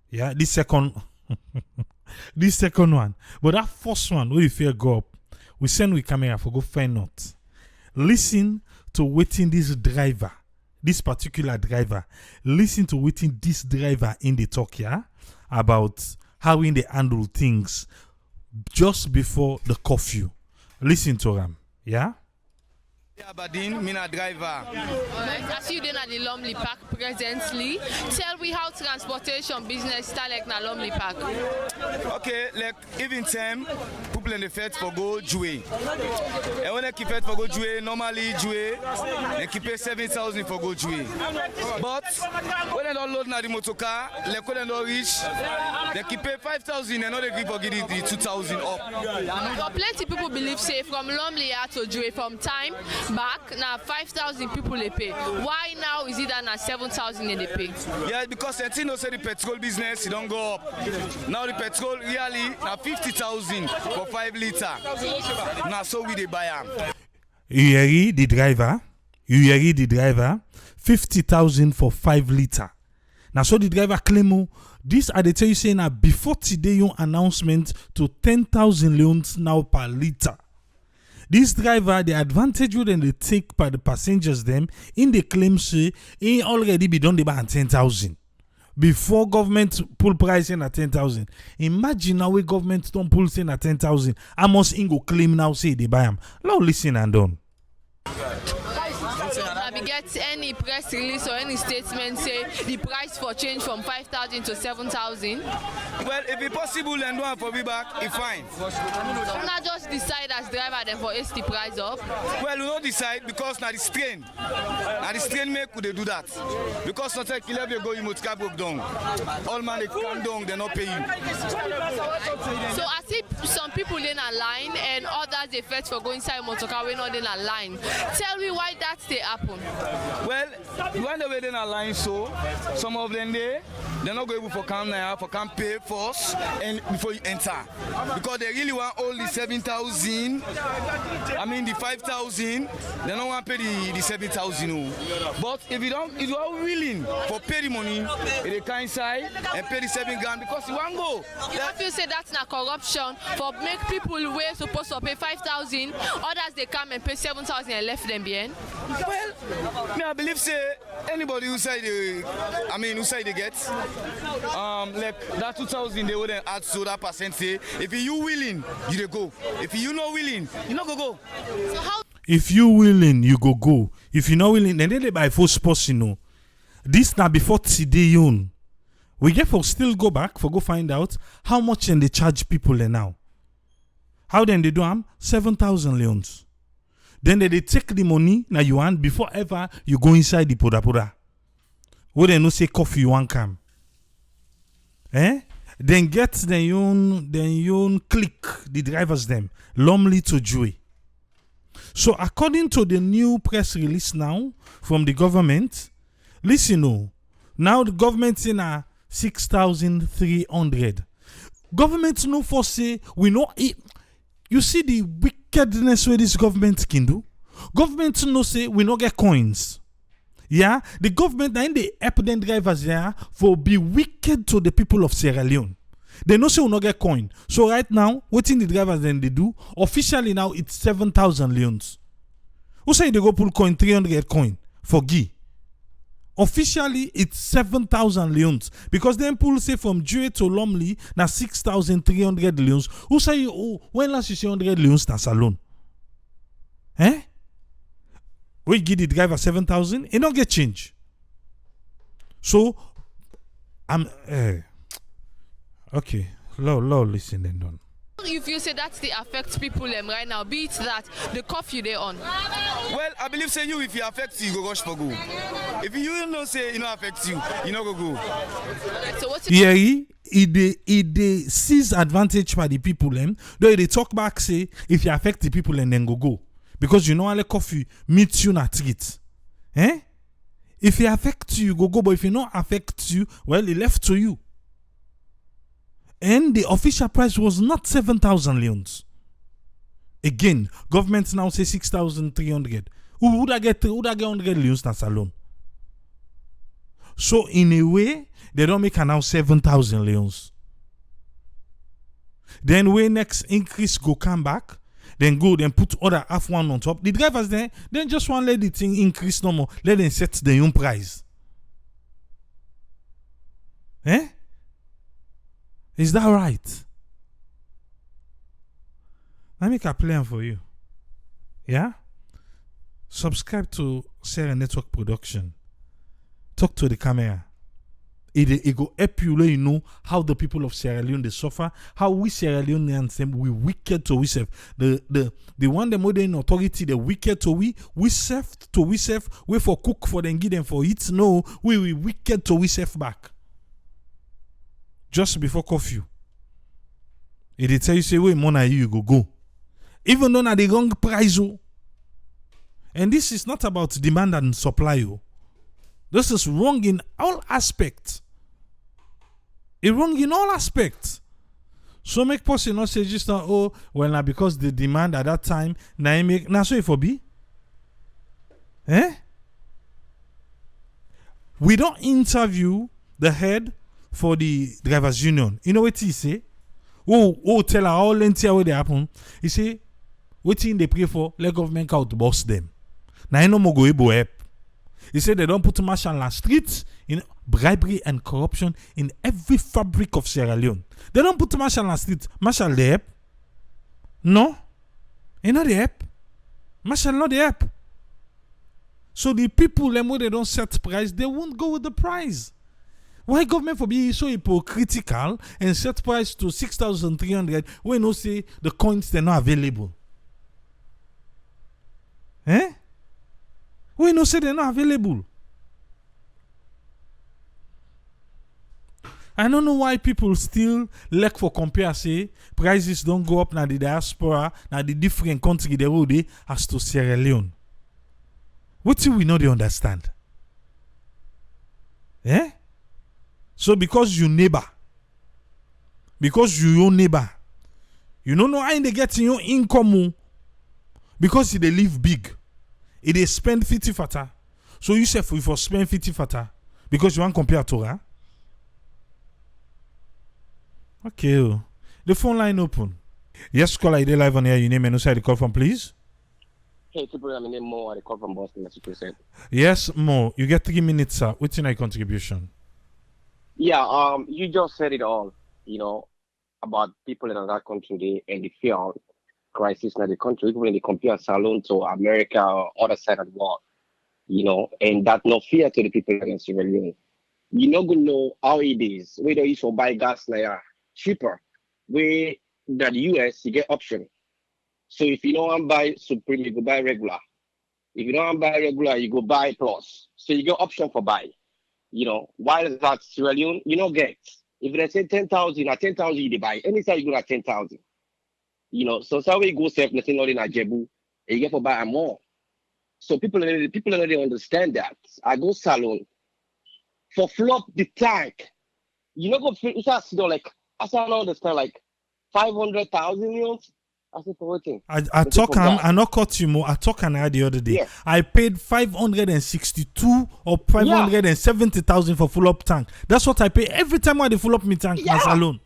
Yeah, this second this second one. But that first one, where the fear go up, we send with camera for go find out. Listen to waiting this driver, this particular driver. Listen to waiting this driver in the talk, yeah, about how in they handle things just before the curfew. Listen to them, yeah. Yeah, Badin, me a driver. Alright, as you at the Lumley Park presently, tell me how transportation business start like na Lumley Park. Okay, like even time, people in the fete for go Jue. And when they keep it for go Jue, normally Jue, they keep it 7,000 for go Jue. But when they don't load na the motor car, like when they don't reach, they keep it 5,000 and not they give for get the 2,000 up. But plenty people believe say from Lumley to Jue from time back now 5,000 people they pay. Why now is it that now 7,000 they pay? Yeah, because I think say the petrol business it don't go up. Now the petrol really now 50,000 for 5 liter. Now so we they buy them. You hear the driver? 50,000 for 5 liter. Now so the driver claim this are the tell you saying now before today your announcement to 10,000 leones now per liter. This driver, the advantage would they take by the passengers them in the claim say he already be done the buy 10,000 before government pull price in at 10,000. Imagine now we government don't pull in at 10,000. I must go claim now say they buy them. Now listen and done. Have you get any press release or any statement say the price for change from 5,000 to 7,000? Well, if it's possible and do for me back, it's fine. So not just decide as driver then for AC the price up? Well, we don't decide because now the strain. Now the strain make could they do that. Because sometimes you go you must broke down. All man they come down, they not pay you. So I see some people in a line and others they fetch for going inside motor car we not in a line. Tell me why that they happen. Well, when they were in a line, so some of them they're not going for come now for come pay first and before you enter because they really want only 7,000. I mean the 5,000. They don't want to pay the 7,000. But if you are willing for pay the money, they can inside and pay the 7 grand because you want to go. If you say that's not corruption for make people where supposed to pay 5,000, others they come and pay 7,000 and left them behind. Well, me I believe say anybody who say they get like that 2,000 they wouldn't add to that percent say if you willing you dey go, if you not willing you not go. So how If you willing you go. If you not willing then they buy full sports This now before today own. We get for still go back for go find out how much then they charge people now. How then they do 7,000 leons. Then they take the money now you want before ever you go inside the poda. Where they no say coffee you want come. Then get then you click the drivers them Lumley to Jue. So according to the new press release now from the government, listen now the government in a 6,300. Government no for say we know it. You see the wickedness where this government can do. Government no say we no get coins. Yeah, the government then they help them drivers there for be wicked to the people of Sierra Leone. They no say we no get coin. So right now, what in the drivers then they do officially now it's 7,000 leons. Who say they go pull coin 300 coin for Guy? Officially, it's 7,000 leons. Because then people say from Dre to Lumley, now 6,300 leons. Who say, oh, when last you see 100 leons, that's alone? Eh? We give the driver 7,000, it don't get change. So, okay. Lord, listen and done. If you say that they affect people right now, be it that the curfew they on. Well, I believe say you, if it affects you, go rush for go. If you don't say it don't affect you, you not go. So what's Yeah, they seize advantage by the people though they talk back say if you affect the people and then go. Because you know all the coffee meets you not treat. Eh? If it affects you, go, but if it not affect you, well, it left to you. And the official price was not 7,000 leons. Again, government now say 6,300. Who would I get 100 leons that's alone? So in a way, they don't make now 7,000 leons. Then when next increase go come back, then put other half one on top. The drivers then just want let the thing increase no more. Let them set the own price. Eh? Is that right? Let me make a plan for you. Yeah? Subscribe to Sarah Network Production. Talk to the camera. It go help you let you know how the people of Sierra Leone they suffer, how we Sierra Leoneans we wicked to we serve. The one the modern authority, the wicked to we serve to we serve, we for cook for them, give them for eat. No, we wicked to we serve back. Just before curfew. It tell you say wait more you go. Even though na the wrong price. And this is not about demand and supply. This is wrong in all aspects. It's wrong in all aspects. So make person not say just now because the demand at that time now so it for be. Eh? We don't interview the head for the drivers union. You know what he say? Tell her all lengthy what they happen. He say, what thing they pray for, let government out to boss them. Now no more go able help. He said they don't put marshal on the streets in bribery and corruption in every fabric of Sierra Leone. They don't put marshal on the streets. Marshal they help? No. You know they help? Marshal not they help. So the people them where they don't set price, they won't go with the price. Why government for being so hypocritical and set price to 6,300 when no say the coins they're not available? Eh? We no say they're not available. I don't know why people still like for compare say prices don't go up now the diaspora, now the different country they will be as to Sierra Leone. What do we know they understand? Eh? So because you neighbor, because you your neighbor, you don't know how they get in your income because they live big. They spend 50 fata. So you say for spend 50 fata because you want to compare to her. Okay. The phone line open. Yes, caller, you live on here. Your name and who side the call from, please. Hey, people, my name Mo. I call from Boston, Massachusetts. Yes, Mo. You get 3 minutes, sir. What's your contribution? Yeah, you just said it all, about people in that country and the fear crisis in the country, even when they compare Salon to America or other side of the world, and that no fear to the people in Sierra Leone. You not gonna know how it is. Whether you should buy gas like cheaper, where the US you get option. So if you don't want to buy Supreme, you go buy regular. If you don't want to buy regular, you go buy plus. So you get option for buy. Why is that Sierra Leone? You don't get. If they say 10,000, at 10,000 you buy. Anytime you go at 10,000. So how we go save nothing not in Ajebu, and you get for buy more. So people already understand that. I go salon for flop the tank. You know, it's just like I don't understand, like 500,000 euros. I said for waiting. I talk I not cut you more. I talk the other day. Yeah. I paid 562 or 570,000 for full up tank. That's what I pay every time I full up my tank as alone.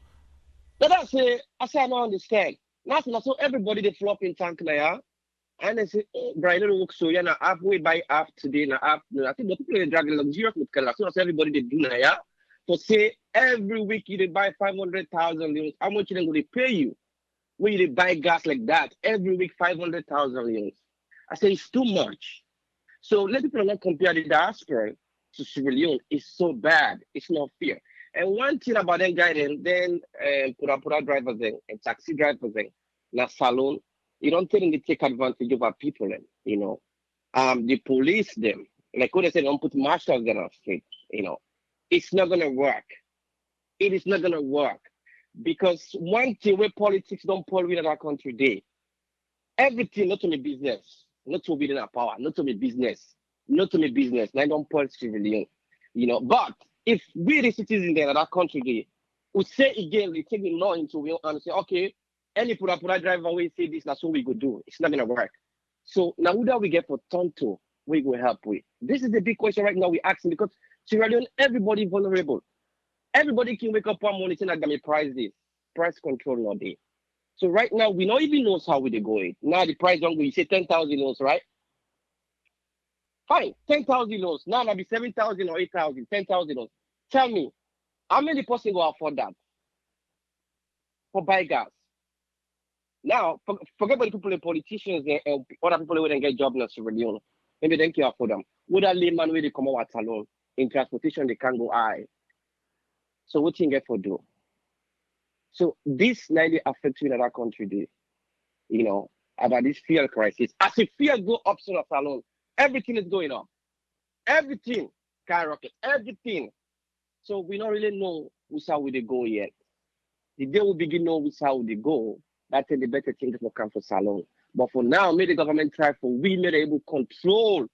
But I say I don't understand. Now so everybody they full up in tank now, And I say, oh, Brian, don't work so yeah, na halfway by half today, na half. No, I think the people they drag the luxurious with color. So that's everybody they do now, yeah. For say every week you they buy 500,000 euros. How much they going to pay you when you they buy gas like that every week 500,000 euros? I say it's too much. So let people not compare the diaspora to Sierra Leone. It's so bad. It's not fair. And one thing about them guys, then pura drivers and taxi drivers na salon, you don't tell them to take advantage of our people you know. The police them, like what I said, don't put marshals there on the street, you know. It's not gonna work. It is not gonna work. Because one thing where politics don't pull in our country day, everything not only business, not to be in our power, not only business, not only business, I don't pull civilian, you know. But if we the citizens in that country day, we say again, we take the law into we and say, okay, any pura driver will say this, that's what we go do. It's not gonna work. So now who do we get for Tonto? We go help with. This is the big question right now we asking because Sierra Leone, everybody vulnerable. Everybody can wake up one morning saying that me price this, price control all day. So right now we don't even know how we they going. Now the price don't go. You say 10,000 loans, right? Fine, 10,000 loans. Now it'll be 7,000 or 8,000, 10,000 loans. Tell me, how many person will afford that for buy gas? Now, forget about the people, the politicians and other people who don't get jobs in Sierra Leone. Maybe they can't afford them. Would that layman where they come out alone in transportation, they can't go high. So what you get for do? So this nearly affects you in other country, day, you know, about this fuel crisis. As if fuel go up so alone, everything is going up. Everything skyrocket, everything. So we don't really know which how they go yet. The day we begin know which how they go, that's the better thing for come for salon. But for now, may the government try for we may able to control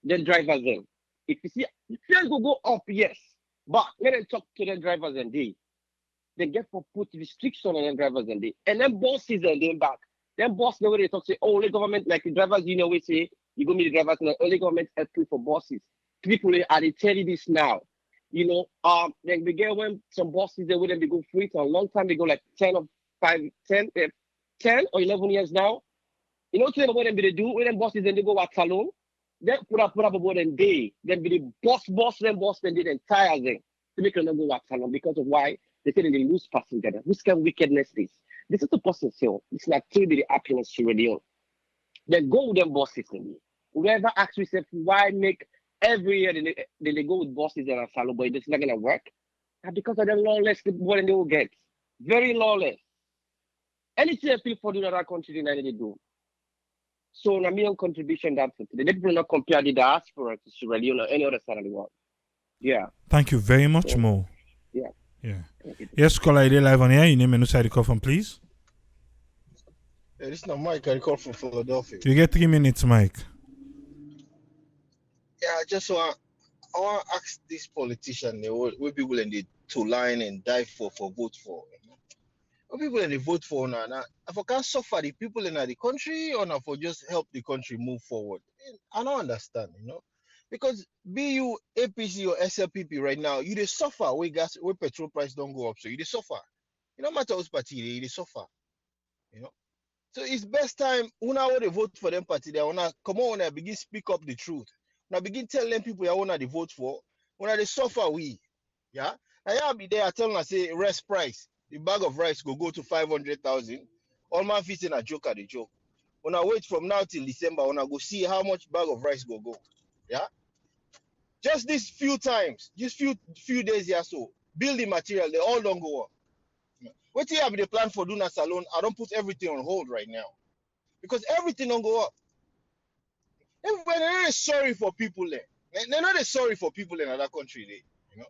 the drivers then. If you see fuel go up, yes. But let them talk to the drivers and they get for put restriction on the drivers and and then bosses and then back. Then boss know where they talk say, oh, only government like the drivers union we say you go meet the drivers now, only government help for bosses. People are they tell you this now. You know, then we get when some bosses they wouldn't be go free for a long time, they go like 10 or 11 years now. You know what them they do when them bosses then they go at salon. Then put up about them day. Then be the boss them the entire thing to make them not go at salon because of why they say they lose passenger. Which kind of wickedness this? This is the person say, it's like to be the happiness Sierra Leone. Then go with them bosses in whoever asks yourself why make every year they go with bosses and a salon, but it's not gonna work. And because of the lawless more than they will get. Very lawless. Anything people do in other country they do. So na million contribution that for today. They people not compare the diaspora to Sierra Leone or any other side of the world. Yeah. Thank you very much, Mo. Yeah. Yeah. Yes, caller, ID live on here. You name and side you call from, please. Yeah, this is not Mike. I call from Philadelphia. You get 3 minutes, Mike. Yeah, I want to ask this politician they will be willing to line and die for vote for. You know? What people in the vote for now? If I can't suffer the people in the country or not for just help the country move forward. I don't understand, you know. Because be you APC or SLPP right now, you they suffer where petrol price don't go up. So you they suffer. You no matter which party they suffer. You know. So it's best time una want to vote for them party they wanna come on and begin speak up the truth. Now begin tell them people you wanna they vote for, when they suffer we. Yeah. Now y'all be there telling us say rest price. The bag of rice go to 500,000. All my feet in a joke at the joke. When I wait from now till December, when I go see how much bag of rice go. Yeah. Just these few times, just few days here so, building material, they all don't go up. What you have the plan for doing a salon? I don't put everything on hold right now. Because everything don't go up. Everybody they're not sorry for people there. They're not sorry for people in other country there. You know?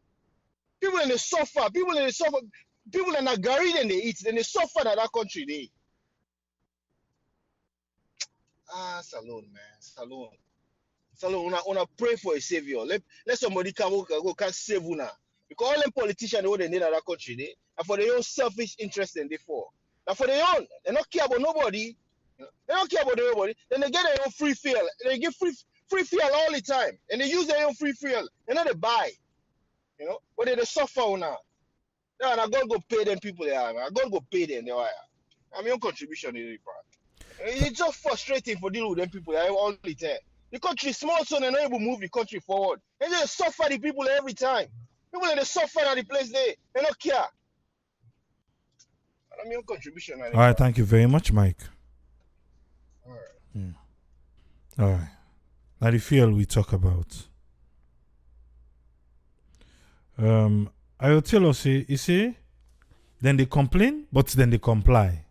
People in the suffer, people in the gari and they eat, then they suffer in other country there. Salon, man. Salon. Una pray for a savior. Let somebody go can save una. Because all them politicians what they need in that country, and for their own selfish interest in they for. Now for their own, they don't care about nobody. They don't care about nobody. Then they get their own free fuel. They get free fuel all the time, and they use their own free fuel. They not they buy, you know. But they suffer now. Yeah, and I God go pay them people there. I God go pay them. I mean, your contribution is really part. It's just frustrating for dealing with them people all the time. The country is small, so they're not able to move the country forward. And they suffer the people every time. People they suffer at the place they don't care. I mean, contribution. All right, thank you very much, Mike. All right. All right. Now the fuel we talk about. I will tell us, you see, then they complain, but then they comply.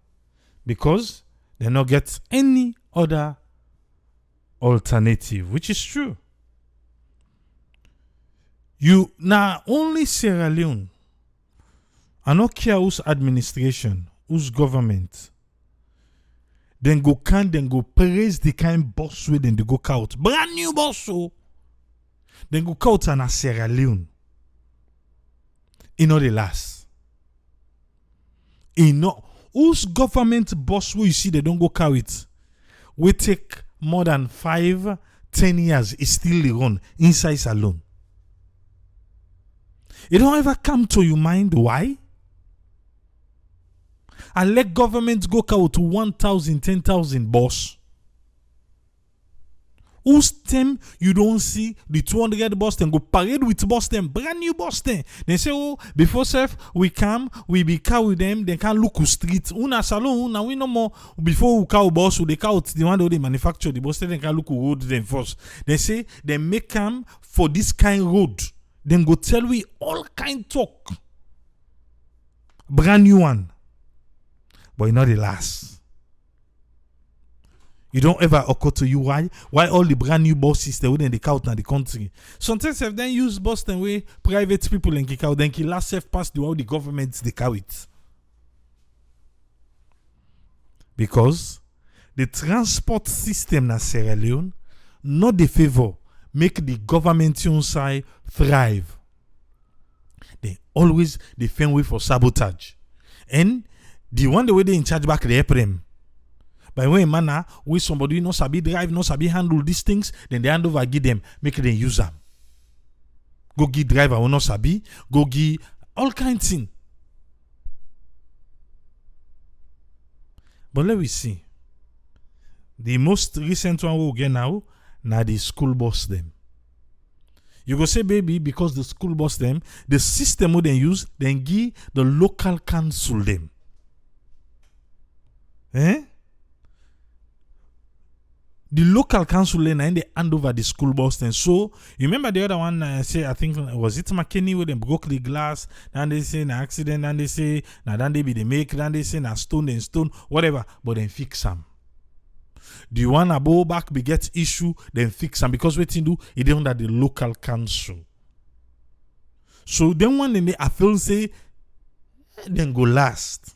Because they not get any other alternative, which is true. You now only Sierra Leone. I don't care whose administration, whose government. Then go praise the kind boss way, then they go out. Brand new boss, so. Then go out and a Sierra Leone. The last. Whose government boss will you see they don't go carry it? We take more than 5-10 years, it's still the run inside salon. It don't ever come to your mind why? I let government go out to 1,000, 10,000 boss. Whose time you don't see the 200 boss then go parade with boss them, brand new boss them. They say, oh, before self, we come, we be cow with them, they can't look street. Una salon, now we no more. Before we cow boss, they cow the one that they manufacture, the boss they can look road them first. They say, they make come for this kind road. Then go tell we all kind talk. Brand new one. But not the last. You don't ever occur to you why all the brand new bosses they wouldn't kick out in the country. Sometimes if then use Boston way private people and kick out, then kill last self pass the all the governments they carry it. Because the transport system na Sierra Leone not the favor make the government side thrive. They always defend way for sabotage. And the one the way they in charge back they help them. By way manner, with somebody no sabi drive, no sabi handle these things, then they hand over give them, make them use them. Go give driver who no sabi, go give all kinds of things. But let me see. The most recent one we get now the school bus them. You go say, baby, because the school bus them, the system they use, then give the local council them. The local council lane and they hand over the school bus then. So you remember the other one say I think was it McKinney where they broke the glass, then they say an accident, then they say now then they be the make, then they say na stone and stone, whatever, but then fix them. The one above back be get issue, then fix them because what you do it under the local council. So then one then they feel say then go last.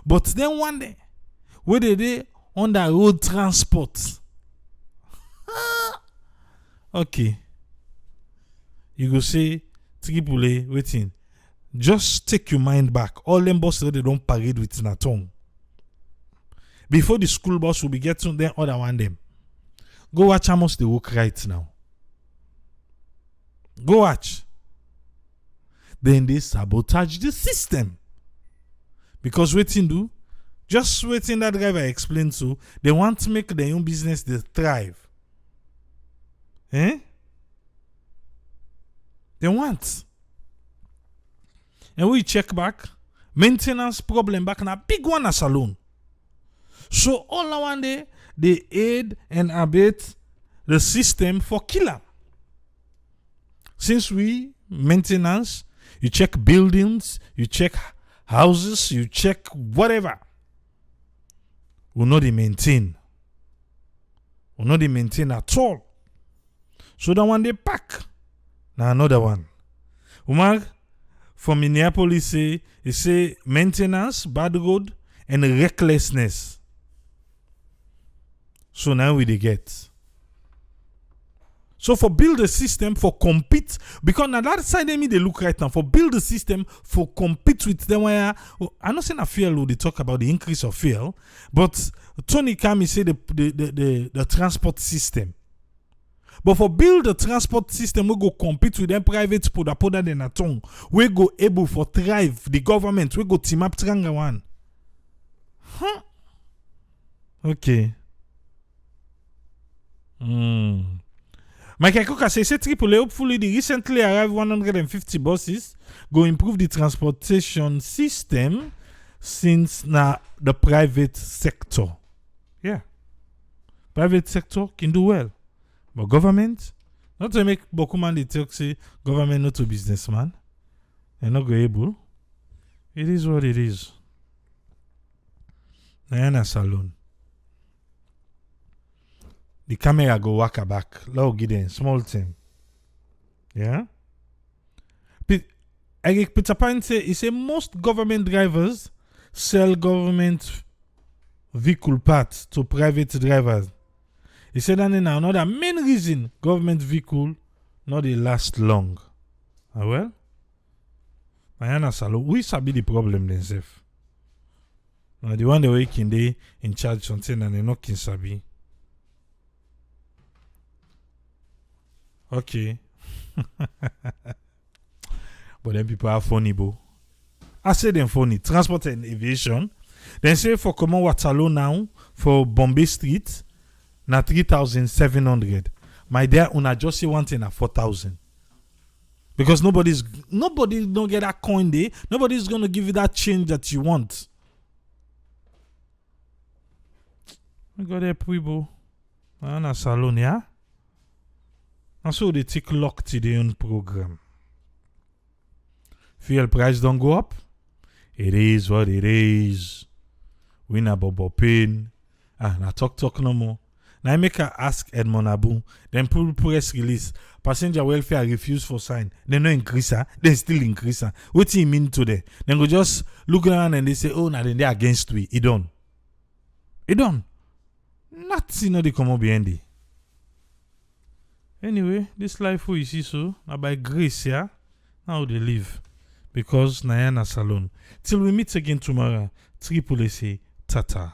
But then one day where they on the road transport. Okay. You go say, Tripoli, waiting. Just take your mind back. All them buses they don't parade with na tongue. Before the school bus will be getting them other one them. Go watch how much they work right now. Go watch. Then they sabotage the system. Because waiting do. Just waiting that driver explain to, they want to make their own business they thrive. They want. And we check back, maintenance problem back in a big one as alone. So all one day, they aid and abet the system for killer. Since we maintenance, you check buildings, you check houses, you check whatever. Will not maintain. Will not maintain at all. So that one they pack. Now another one. Umar from Minneapolis say maintenance, bad road, and recklessness. So now we they get. So for build a system for compete, because now that side they look right now for build a system for compete with them where I'm not saying a fuel they talk about the increase of fuel, but Tony Kami say the transport system. But for build the transport system, we go compete with them private poda than a tongue. We go able for thrive the government. We go team up Tranga one. Okay. Michael Cook says Tripoli, hopefully the recently arrived 150 buses go improve the transportation system since now the private sector. Yeah. Private sector can do well. But government, not to make Bokuman the talk say government not a businessman. They're not go able. It is what it is. Diana Salon. The camera go waka back. Low give them small thing. Yeah. Eric Peter Pan say he say most government drivers sell government vehicle parts to private drivers. He said that now another main reason government vehicle not they last long. Ah well? Diana Salon, we sabi the problem themselves. Now the one they were in charge something and they not kin sabi. Okay. But then people are funny, bro. I say them funny. Transport and aviation. Then say for common Waterloo now, for Bombay Street, na 3,700. My dear, una just say one thing at 4,000. Because nobody don't get that coin there. Nobody's gonna give you that change that you want. I got a people. And a salon, yeah? And so they take lock to their own program. Fuel price don't go up. It is what it is. We na bobo pain. Na talk no more. Now I make her ask Edmond Abu. Then pull press release. Passenger welfare refuse for sign. They no increase her. They still increase her. What do you mean today? Then go just look around and they say, oh, now then they against we. It done. Nothing they come up behind it. Anyway, this life we see so, now by grace, yeah, now they live. Because Nayana Salon. Till we meet again tomorrow, Triple say, Tata.